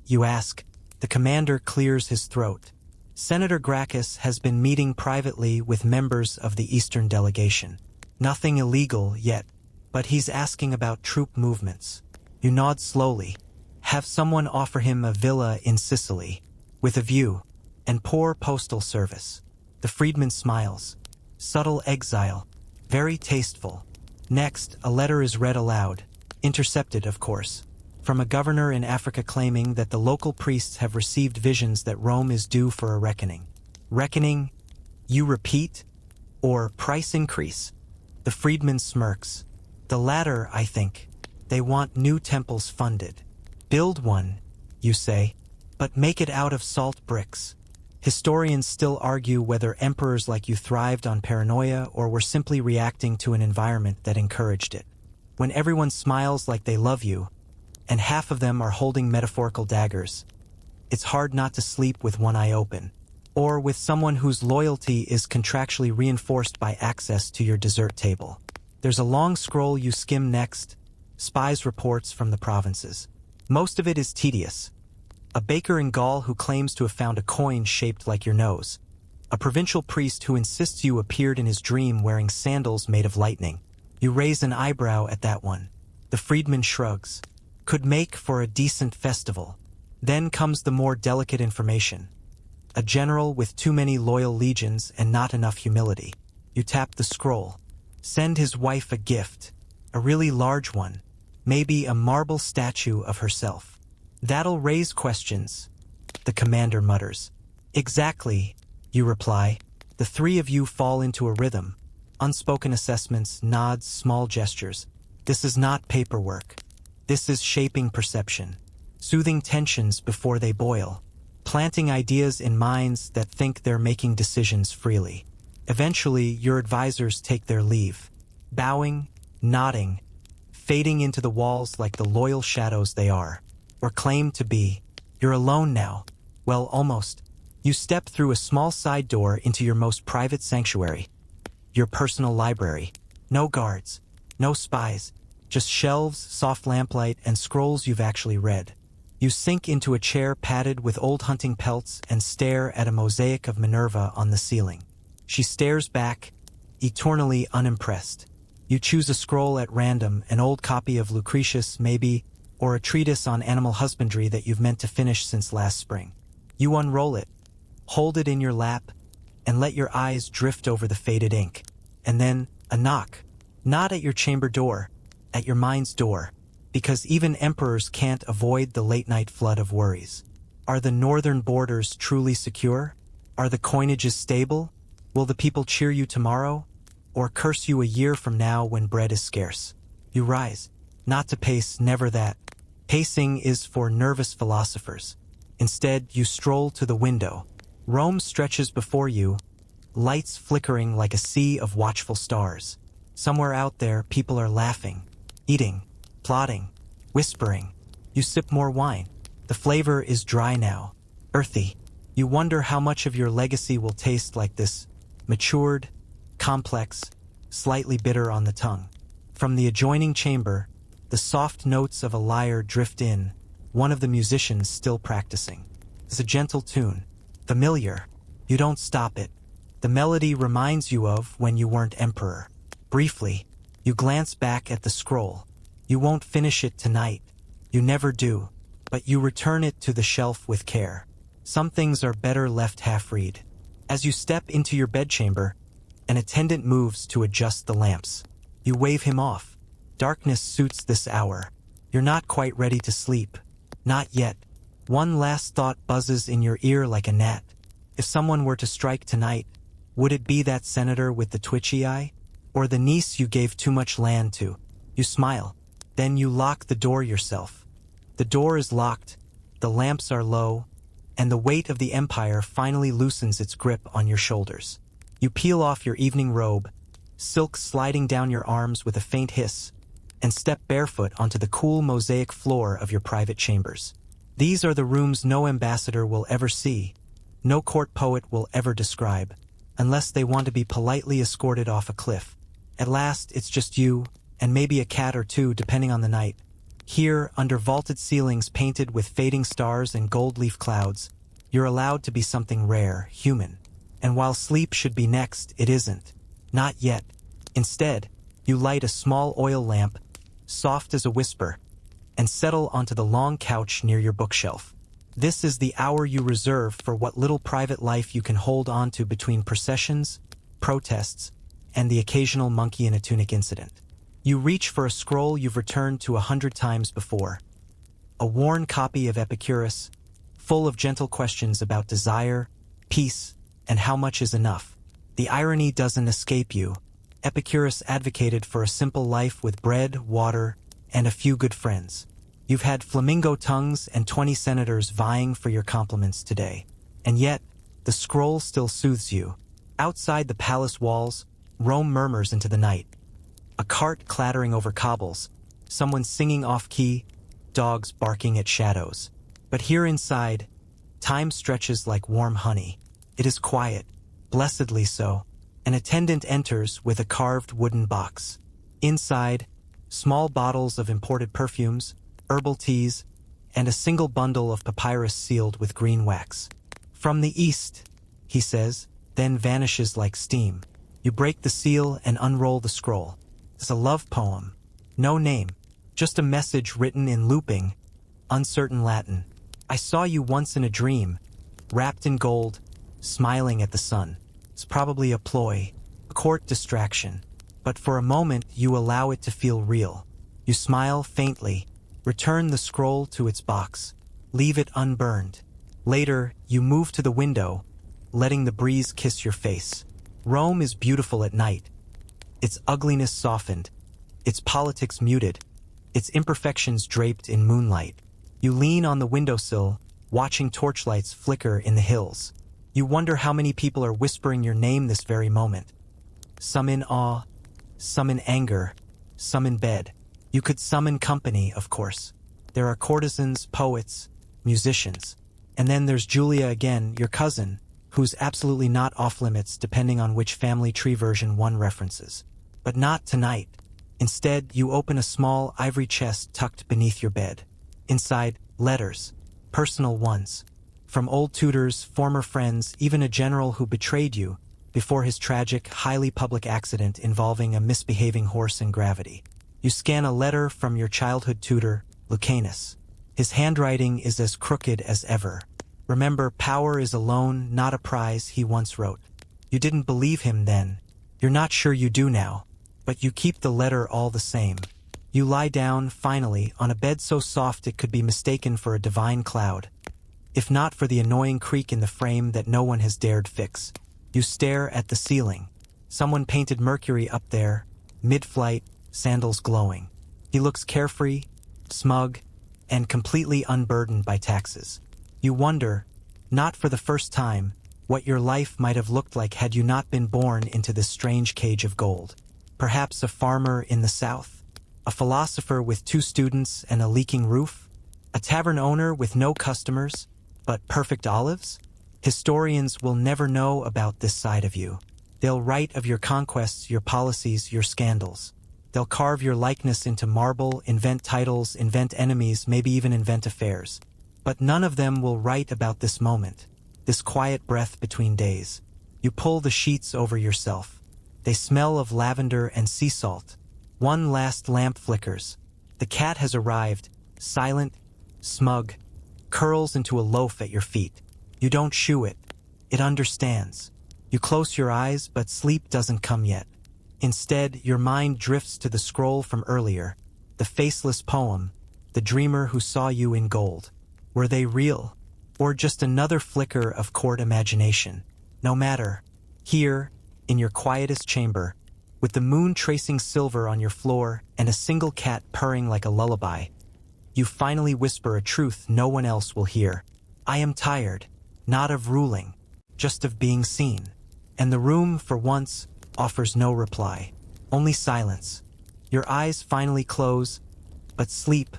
You ask. The commander clears his throat. Senator Gracchus has been meeting privately with members of the Eastern delegation. Nothing illegal yet, but he's asking about troop movements. You nod slowly. Have someone offer him a villa in Sicily, with a view, and poor postal service. The freedman smiles. Subtle exile. Very tasteful. Next, a letter is read aloud, intercepted, of course, from a governor in Africa claiming that the local priests have received visions that Rome is due for a reckoning. Reckoning, you repeat, or price increase? The freedman smirks. The latter, I think. They want new temples funded. Build one, you say. but make it out of salt bricks. Historians still argue whether emperors like you thrived on paranoia or were simply reacting to an environment that encouraged it. When everyone smiles like they love you, and half of them are holding metaphorical daggers, it's hard not to sleep with one eye open, or with someone whose loyalty is contractually reinforced by access to your dessert table. There's a long scroll you skim next, spies' reports from the provinces. Most of it is tedious. A baker in Gaul who claims to have found a coin shaped like your nose. A provincial priest who insists you appeared in his dream wearing sandals made of lightning. You raise an eyebrow at that one. The freedman shrugs. Could make for a decent festival. Then comes the more delicate information. A general with too many loyal legions and not enough humility. You tap the scroll. Send his wife a gift. A really large one. Maybe a marble statue of herself. That'll raise questions, the commander mutters. Exactly, you reply. The three of you fall into a rhythm. Unspoken assessments, nods, small gestures. This is not paperwork. This is shaping perception. Soothing tensions before they boil. Planting ideas in minds that think they're making decisions freely. Eventually, your advisors take their leave. Bowing, nodding, fading into the walls like the loyal shadows they are. Or claim to be. You're alone now. Well, almost. You step through a small side door into your most private sanctuary. Your personal library. No guards. No spies. Just shelves, soft lamplight, and scrolls you've actually read. You sink into a chair padded with old hunting pelts and stare at a mosaic of Minerva on the ceiling. She stares back, eternally unimpressed. You choose a scroll at random, an old copy of Lucretius, maybe, or a treatise on animal husbandry that you've meant to finish since last spring. You unroll it, hold it in your lap, and let your eyes drift over the faded ink. And then, a knock. Not at your chamber door, at your mind's door, because even emperors can't avoid the late-night flood of worries. Are the northern borders truly secure? Are the coinages stable? Will the people cheer you tomorrow, or curse you a year from now when bread is scarce? You rise. Not to pace, never that. Pacing is for nervous philosophers. Instead, you stroll to the window. Rome stretches before you, lights flickering like a sea of watchful stars. Somewhere out there, people are laughing, eating, plotting, whispering. You sip more wine. The flavor is dry now, earthy. You wonder how much of your legacy will taste like this, matured, complex, slightly bitter on the tongue. From the adjoining chamber, the soft notes of a lyre drift in, one of the musicians still practicing. It's a gentle tune, familiar. You don't stop it. The melody reminds you of when you weren't emperor. Briefly, you glance back at the scroll. You won't finish it tonight. You never do. But you return it to the shelf with care. Some things are better left half-read. As you step into your bedchamber, an attendant moves to adjust the lamps. You wave him off. Darkness suits this hour. You're not quite ready to sleep. Not yet. One last thought buzzes in your ear like a gnat. If someone were to strike tonight, would it be that senator with the twitchy eye? Or the niece you gave too much land to? You smile. Then you lock the door yourself. The door is locked, the lamps are low, and the weight of the empire finally loosens its grip on your shoulders. You peel off your evening robe, silk sliding down your arms with a faint hiss, and step barefoot onto the cool mosaic floor of your private chambers. These are the rooms no ambassador will ever see, no court poet will ever describe, unless they want to be politely escorted off a cliff. At last, it's just you, and maybe a cat or two depending on the night. Here, under vaulted ceilings painted with fading stars and gold leaf clouds, you're allowed to be something rare, human. And while sleep should be next, it isn't. Not yet. Instead, you light a small oil lamp, soft as a whisper, and settle onto the long couch near your bookshelf. This is the hour you reserve for what little private life you can hold on to between processions, protests, and the occasional monkey in a tunic incident. You reach for a scroll you've returned to 100 times before. A worn copy of Epicurus, full of gentle questions about desire, peace, and how much is enough. The irony doesn't escape you. Epicurus advocated for a simple life with bread, water, and a few good friends. You've had flamingo tongues and 20 senators vying for your compliments today. And yet, the scroll still soothes you. Outside the palace walls, Rome murmurs into the night. A cart clattering over cobbles, someone singing off-key, dogs barking at shadows. But here inside, time stretches like warm honey. It is quiet, blessedly so. An attendant enters with a carved wooden box. Inside, small bottles of imported perfumes, herbal teas, and a single bundle of papyrus sealed with green wax. "From the east," he says, then vanishes like steam. You break the seal and unroll the scroll. It's a love poem. No name, just a message written in looping, uncertain Latin. "I saw you once in a dream, wrapped in gold, smiling at the sun." It's probably a ploy, a court distraction. But for a moment you allow it to feel real. You smile faintly, return the scroll to its box, leave it unburned. Later, you move to the window, letting the breeze kiss your face. Rome is beautiful at night. Its ugliness softened, its politics muted, its imperfections draped in moonlight. You lean on the windowsill, watching torchlights flicker in the hills. You wonder how many people are whispering your name this very moment. Some in awe, some in anger, some in bed. You could summon company, of course. There are courtesans, poets, musicians. And then there's Julia again, your cousin, who's absolutely not off-limits depending on which family tree version one references. But not tonight. Instead, you open a small ivory chest tucked beneath your bed. Inside, letters, personal ones. From old tutors, former friends, even a general who betrayed you before his tragic, highly public accident involving a misbehaving horse in gravity. You scan a letter from your childhood tutor, Lucanus. His handwriting is as crooked as ever. "Remember, power is a loan, not a prize," he once wrote. You didn't believe him then. You're not sure you do now. But you keep the letter all the same. You lie down, finally, on a bed so soft it could be mistaken for a divine cloud. If not for the annoying creak in the frame that no one has dared fix. You stare at the ceiling. Someone painted Mercury up there, mid-flight, sandals glowing. He looks carefree, smug, and completely unburdened by taxes. You wonder, not for the first time, what your life might have looked like had you not been born into this strange cage of gold. Perhaps a farmer in the south, a philosopher with 2 students and a leaking roof, a tavern owner with no customers, but perfect olives? Historians will never know about this side of you. They'll write of your conquests, your policies, your scandals. They'll carve your likeness into marble, invent titles, invent enemies, maybe even invent affairs. But none of them will write about this moment, this quiet breath between days. You pull the sheets over yourself. They smell of lavender and sea salt. One last lamp flickers. The cat has arrived, silent, smug, curls into a loaf at your feet. You don't shoo it. It understands. You close your eyes, but sleep doesn't come yet. Instead, your mind drifts to the scroll from earlier, the faceless poem, the dreamer who saw you in gold. Were they real? Or just another flicker of court imagination? No matter. Here, in your quietest chamber, with the moon tracing silver on your floor and a single cat purring like a lullaby, you finally whisper a truth no one else will hear. I am tired, not of ruling, just of being seen. And the room, for once, offers no reply. Only silence. Your eyes finally close, but sleep,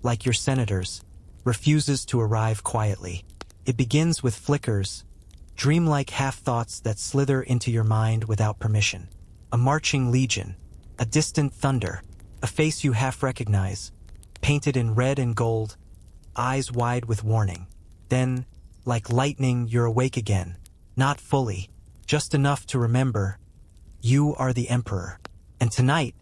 like your senators, refuses to arrive quietly. It begins with flickers, dreamlike half-thoughts that slither into your mind without permission. A marching legion, a distant thunder, a face you half recognize, painted in red and gold, eyes wide with warning. Then, like lightning, you're awake again. Not fully, just enough to remember, you are the emperor. And tonight,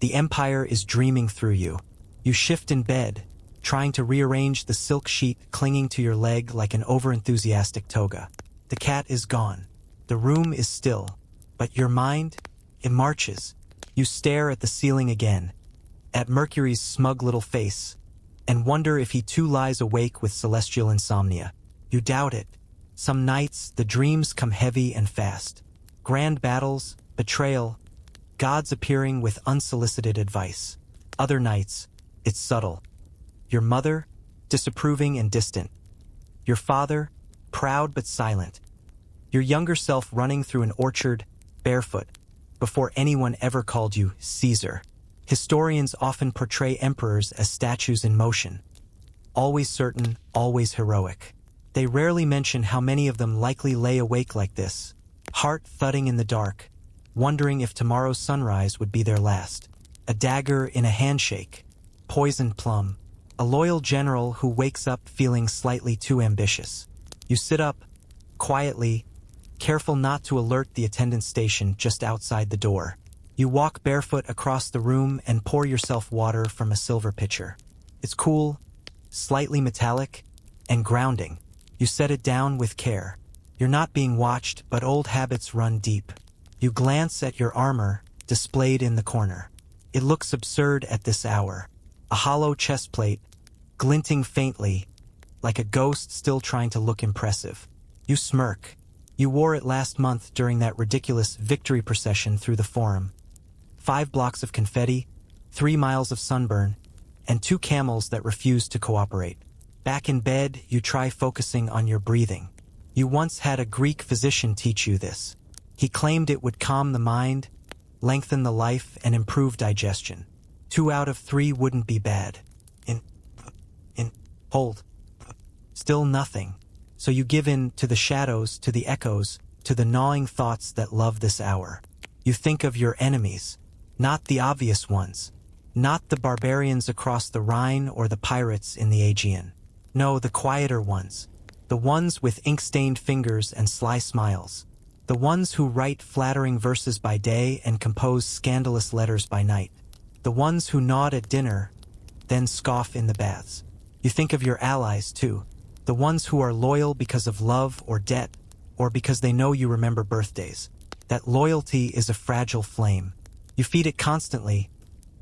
the empire is dreaming through you. You shift in bed, trying to rearrange the silk sheet clinging to your leg like an overenthusiastic toga. The cat is gone. The room is still. But your mind, it marches. You stare at the ceiling again, at Mercury's smug little face, and wonder if he too lies awake with celestial insomnia. You doubt it. Some nights, the dreams come heavy and fast. Grand battles, betrayal, gods appearing with unsolicited advice. Other nights, it's subtle. Your mother, disapproving and distant. Your father, proud but silent. Your younger self running through an orchard, barefoot, before anyone ever called you Caesar. Historians often portray emperors as statues in motion, always certain, always heroic. They rarely mention how many of them likely lay awake like this, heart thudding in the dark, wondering if tomorrow's sunrise would be their last. A dagger in a handshake, poisoned plum, a loyal general who wakes up feeling slightly too ambitious. You sit up, quietly, careful not to alert the attendant station just outside the door. You walk barefoot across the room and pour yourself water from a silver pitcher. It's cool, slightly metallic, and grounding. You set it down with care. You're not being watched, but old habits run deep. You glance at your armor, displayed in the corner. It looks absurd at this hour. A hollow chest plate, glinting faintly, like a ghost still trying to look impressive. You smirk. You wore it last month during that ridiculous victory procession through the forum. 5 blocks of confetti, 3 miles of sunburn, and 2 camels that refused to cooperate. Back in bed, you try focusing on your breathing. You once had a Greek physician teach you this. He claimed it would calm the mind, lengthen the life, and improve digestion. 2 out of 3 wouldn't be bad. Hold. Still nothing. So you give in to the shadows, to the echoes, to the gnawing thoughts that love this hour. You think of your enemies, not the obvious ones, not the barbarians across the Rhine or the pirates in the Aegean. No, the quieter ones, the ones with ink-stained fingers and sly smiles, the ones who write flattering verses by day and compose scandalous letters by night, the ones who nod at dinner, then scoff in the baths. You think of your allies, too, the ones who are loyal because of love or debt, or because they know you remember birthdays. That loyalty is a fragile flame. You feed it constantly,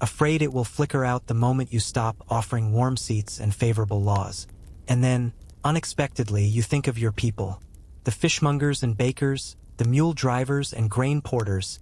afraid it will flicker out the moment you stop offering warm seats and favorable laws. And then, unexpectedly, you think of your people, the fishmongers and bakers, the mule drivers and grain porters,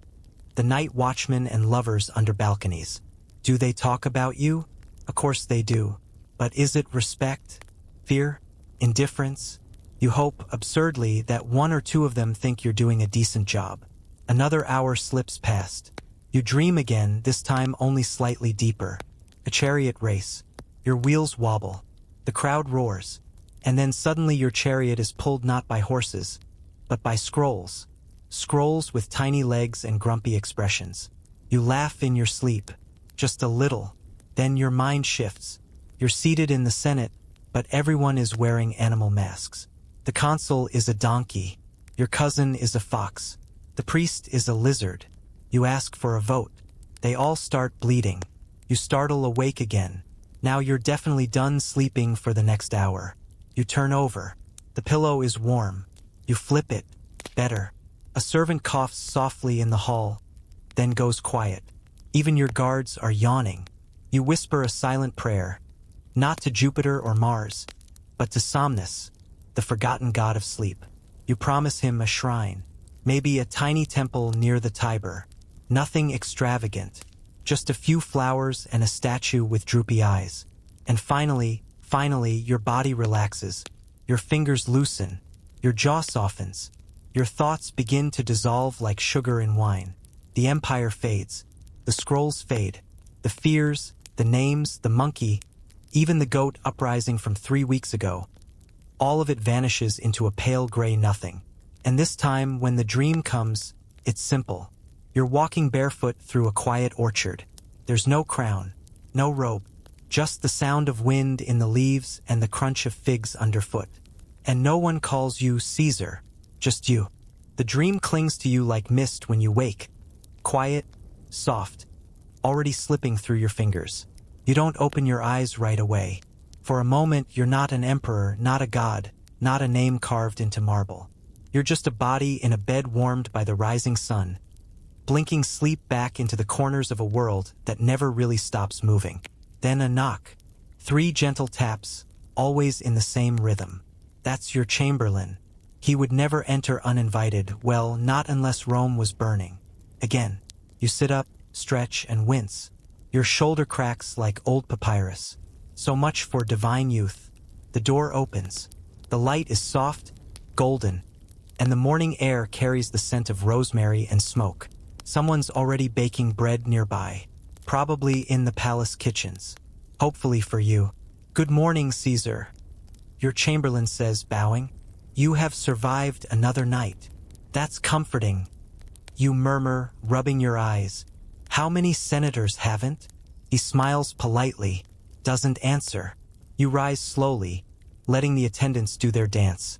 the night watchmen and lovers under balconies. Do they talk about you? Of course they do. But is it respect? Fear? Indifference? You hope, absurdly, that 1 or 2 of them think you're doing a decent job. Another hour slips past. You dream again, this time only slightly deeper. A chariot race. Your wheels wobble. The crowd roars. And then suddenly your chariot is pulled not by horses, but by scrolls. Scrolls with tiny legs and grumpy expressions. You laugh in your sleep. Just a little. Then your mind shifts. You're seated in the Senate, but everyone is wearing animal masks. The consul is a donkey. Your cousin is a fox. The priest is a lizard. You ask for a vote. They all start bleeding. You startle awake again. Now you're definitely done sleeping for the next hour. You turn over. The pillow is warm. You flip it. Better. A servant coughs softly in the hall, then goes quiet. Even your guards are yawning. You whisper a silent prayer, not to Jupiter or Mars, but to Somnus, the forgotten god of sleep. You promise him a shrine, maybe a tiny temple near the Tiber. Nothing extravagant, just a few flowers and a statue with droopy eyes. And finally, your body relaxes. Your fingers loosen. Your jaw softens. Your thoughts begin to dissolve like sugar in wine. The empire fades. The scrolls fade. The fears, the names, the monkey, even the goat uprising from 3 weeks ago. All of it vanishes into a pale gray nothing. And this time, when the dream comes, it's simple. You're walking barefoot through a quiet orchard. There's no crown, no robe, just the sound of wind in the leaves and the crunch of figs underfoot. And no one calls you Caesar, just you. The dream clings to you like mist when you wake. Quiet, soft, already slipping through your fingers. You don't open your eyes right away. For a moment, you're not an emperor, not a god, not a name carved into marble. You're just a body in a bed warmed by the rising sun, blinking sleep back into the corners of a world that never really stops moving. Then a knock. 3 gentle taps, always in the same rhythm. That's your chamberlain. He would never enter uninvited, well, not unless Rome was burning. Again, you sit up, stretch, and wince. Your shoulder cracks like old papyrus. So much for divine youth. The door opens. The light is soft, golden, and the morning air carries the scent of rosemary and smoke. Someone's already baking bread nearby, probably in the palace kitchens. Hopefully for you. Good morning, Caesar. Your chamberlain says, bowing. You have survived another night. That's comforting. You murmur, rubbing your eyes. How many senators haven't? He smiles politely, doesn't answer. You rise slowly, letting the attendants do their dance.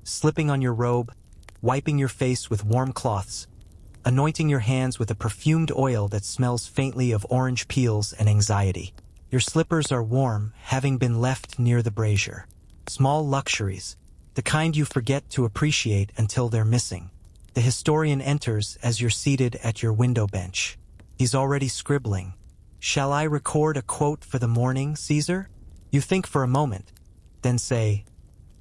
Slipping on your robe, wiping your face with warm cloths, anointing your hands with a perfumed oil that smells faintly of orange peels and anxiety. Your slippers are warm, having been left near the brazier. Small luxuries, the kind you forget to appreciate until they're missing. The historian enters as you're seated at your window bench. He's already scribbling. Shall I record a quote for the morning, Caesar? You think for a moment, then say,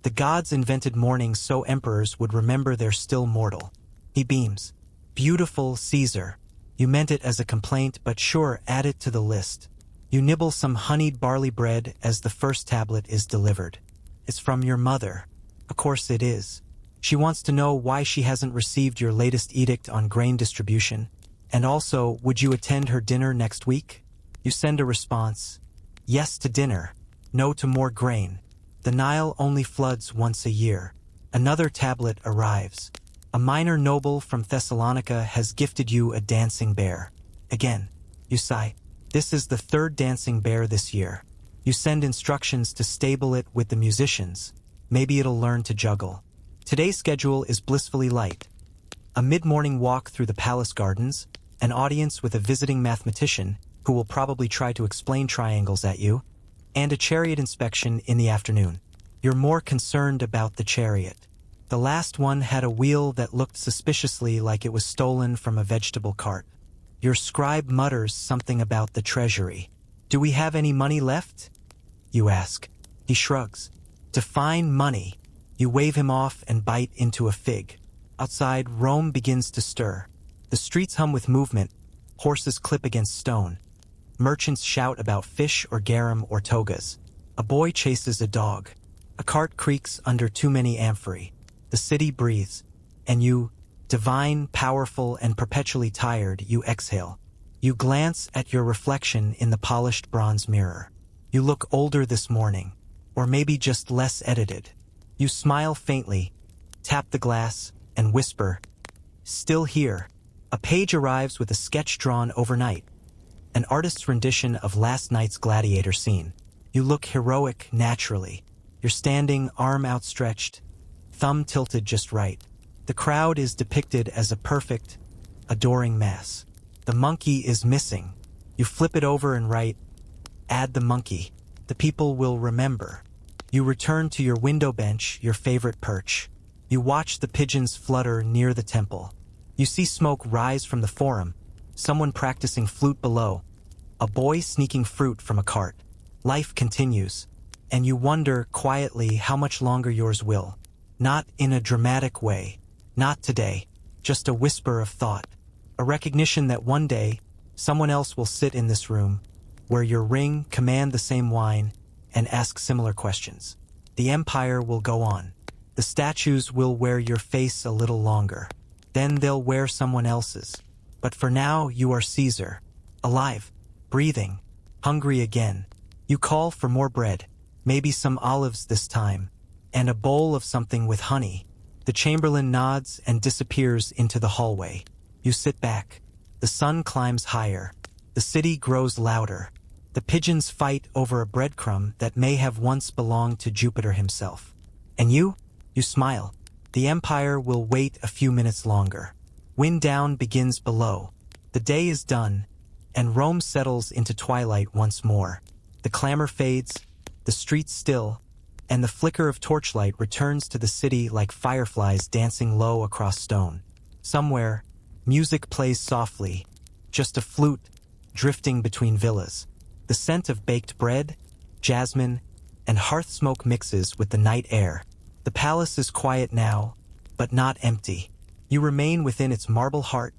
the gods invented mornings so emperors would remember they're still mortal. He beams. Beautiful, Caesar. You meant it as a complaint, but sure, add it to the list. You nibble some honeyed barley bread as the first tablet is delivered. It's from your mother. Of course it is. She wants to know why she hasn't received your latest edict on grain distribution. And also, would you attend her dinner next week? You send a response. Yes to dinner. No to more grain. The Nile only floods once a year. Another tablet arrives. A minor noble from Thessalonica has gifted you a dancing bear. Again, you sigh. This is the third dancing bear this year. You send instructions to stable it with the musicians. Maybe it'll learn to juggle. Today's schedule is blissfully light. A mid-morning walk through the palace gardens, an audience with a visiting mathematician who will probably try to explain triangles at you, and a chariot inspection in the afternoon. You're more concerned about the chariot. The last one had a wheel that looked suspiciously like it was stolen from a vegetable cart. Your scribe mutters something about the treasury. Do we have any money left? You ask. He shrugs. Define money. You wave him off and bite into a fig. Outside, Rome begins to stir. The streets hum with movement. Horses clip against stone. Merchants shout about fish or garum or togas. A boy chases a dog. A cart creaks under too many amphorae. The city breathes. And you, divine, powerful, and perpetually tired, you exhale. You glance at your reflection in the polished bronze mirror. You look older this morning, or maybe just less edited. You smile faintly, tap the glass, and whisper, still here. A page arrives with a sketch drawn overnight. An artist's rendition of last night's gladiator scene. You look heroic naturally. You're standing, arm outstretched, thumb tilted just right. The crowd is depicted as a perfect, adoring mass. The monkey is missing. You flip it over and write, add the monkey. The people will remember. You return to your window bench, your favorite perch. You watch the pigeons flutter near the temple. You see smoke rise from the forum, someone practicing flute below, a boy sneaking fruit from a cart. Life continues, and you wonder quietly how much longer yours will. Not in a dramatic way, not today, just a whisper of thought, a recognition that one day, someone else will sit in this room, wear your ring, command the same wine, and ask similar questions. The empire will go on. The statues will wear your face a little longer. Then they'll wear someone else's. But for now, you are Caesar. Alive, breathing, hungry again. You call for more bread, maybe some olives this time, and a bowl of something with honey. The chamberlain nods and disappears into the hallway. You sit back. The sun climbs higher. The city grows louder. The pigeons fight over a breadcrumb that may have once belonged to Jupiter himself. And you? You smile. The empire will wait a few minutes longer. Wind down begins below. The day is done, and Rome settles into twilight once more. The clamor fades, the streets still, and the flicker of torchlight returns to the city like fireflies dancing low across stone. Somewhere, music plays softly, just a flute drifting between villas. The scent of baked bread, jasmine, and hearth smoke mixes with the night air. The palace is quiet now, but not empty. You remain within its marble heart,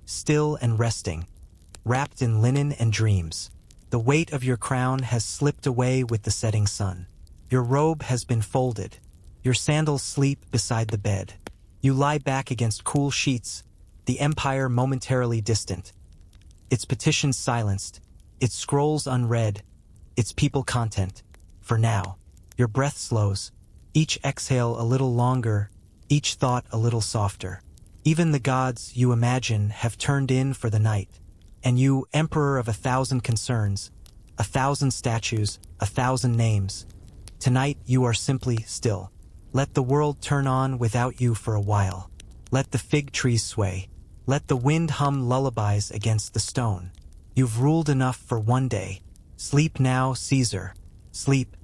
still and resting, wrapped in linen and dreams. The weight of your crown has slipped away with the setting sun. Your robe has been folded. Your sandals sleep beside the bed. You lie back against cool sheets, the empire momentarily distant. Its petitions silenced, its scrolls unread, its people content. For now, your breath slows, each exhale a little longer, each thought a little softer. Even the gods you imagine have turned in for the night. And you, emperor of 1,000 concerns, 1,000 statues, 1,000 names, tonight you are simply still. Let the world turn on without you for a while. Let the fig trees sway. Let the wind hum lullabies against the stone. You've ruled enough for one day. Sleep now, Caesar. Sleep,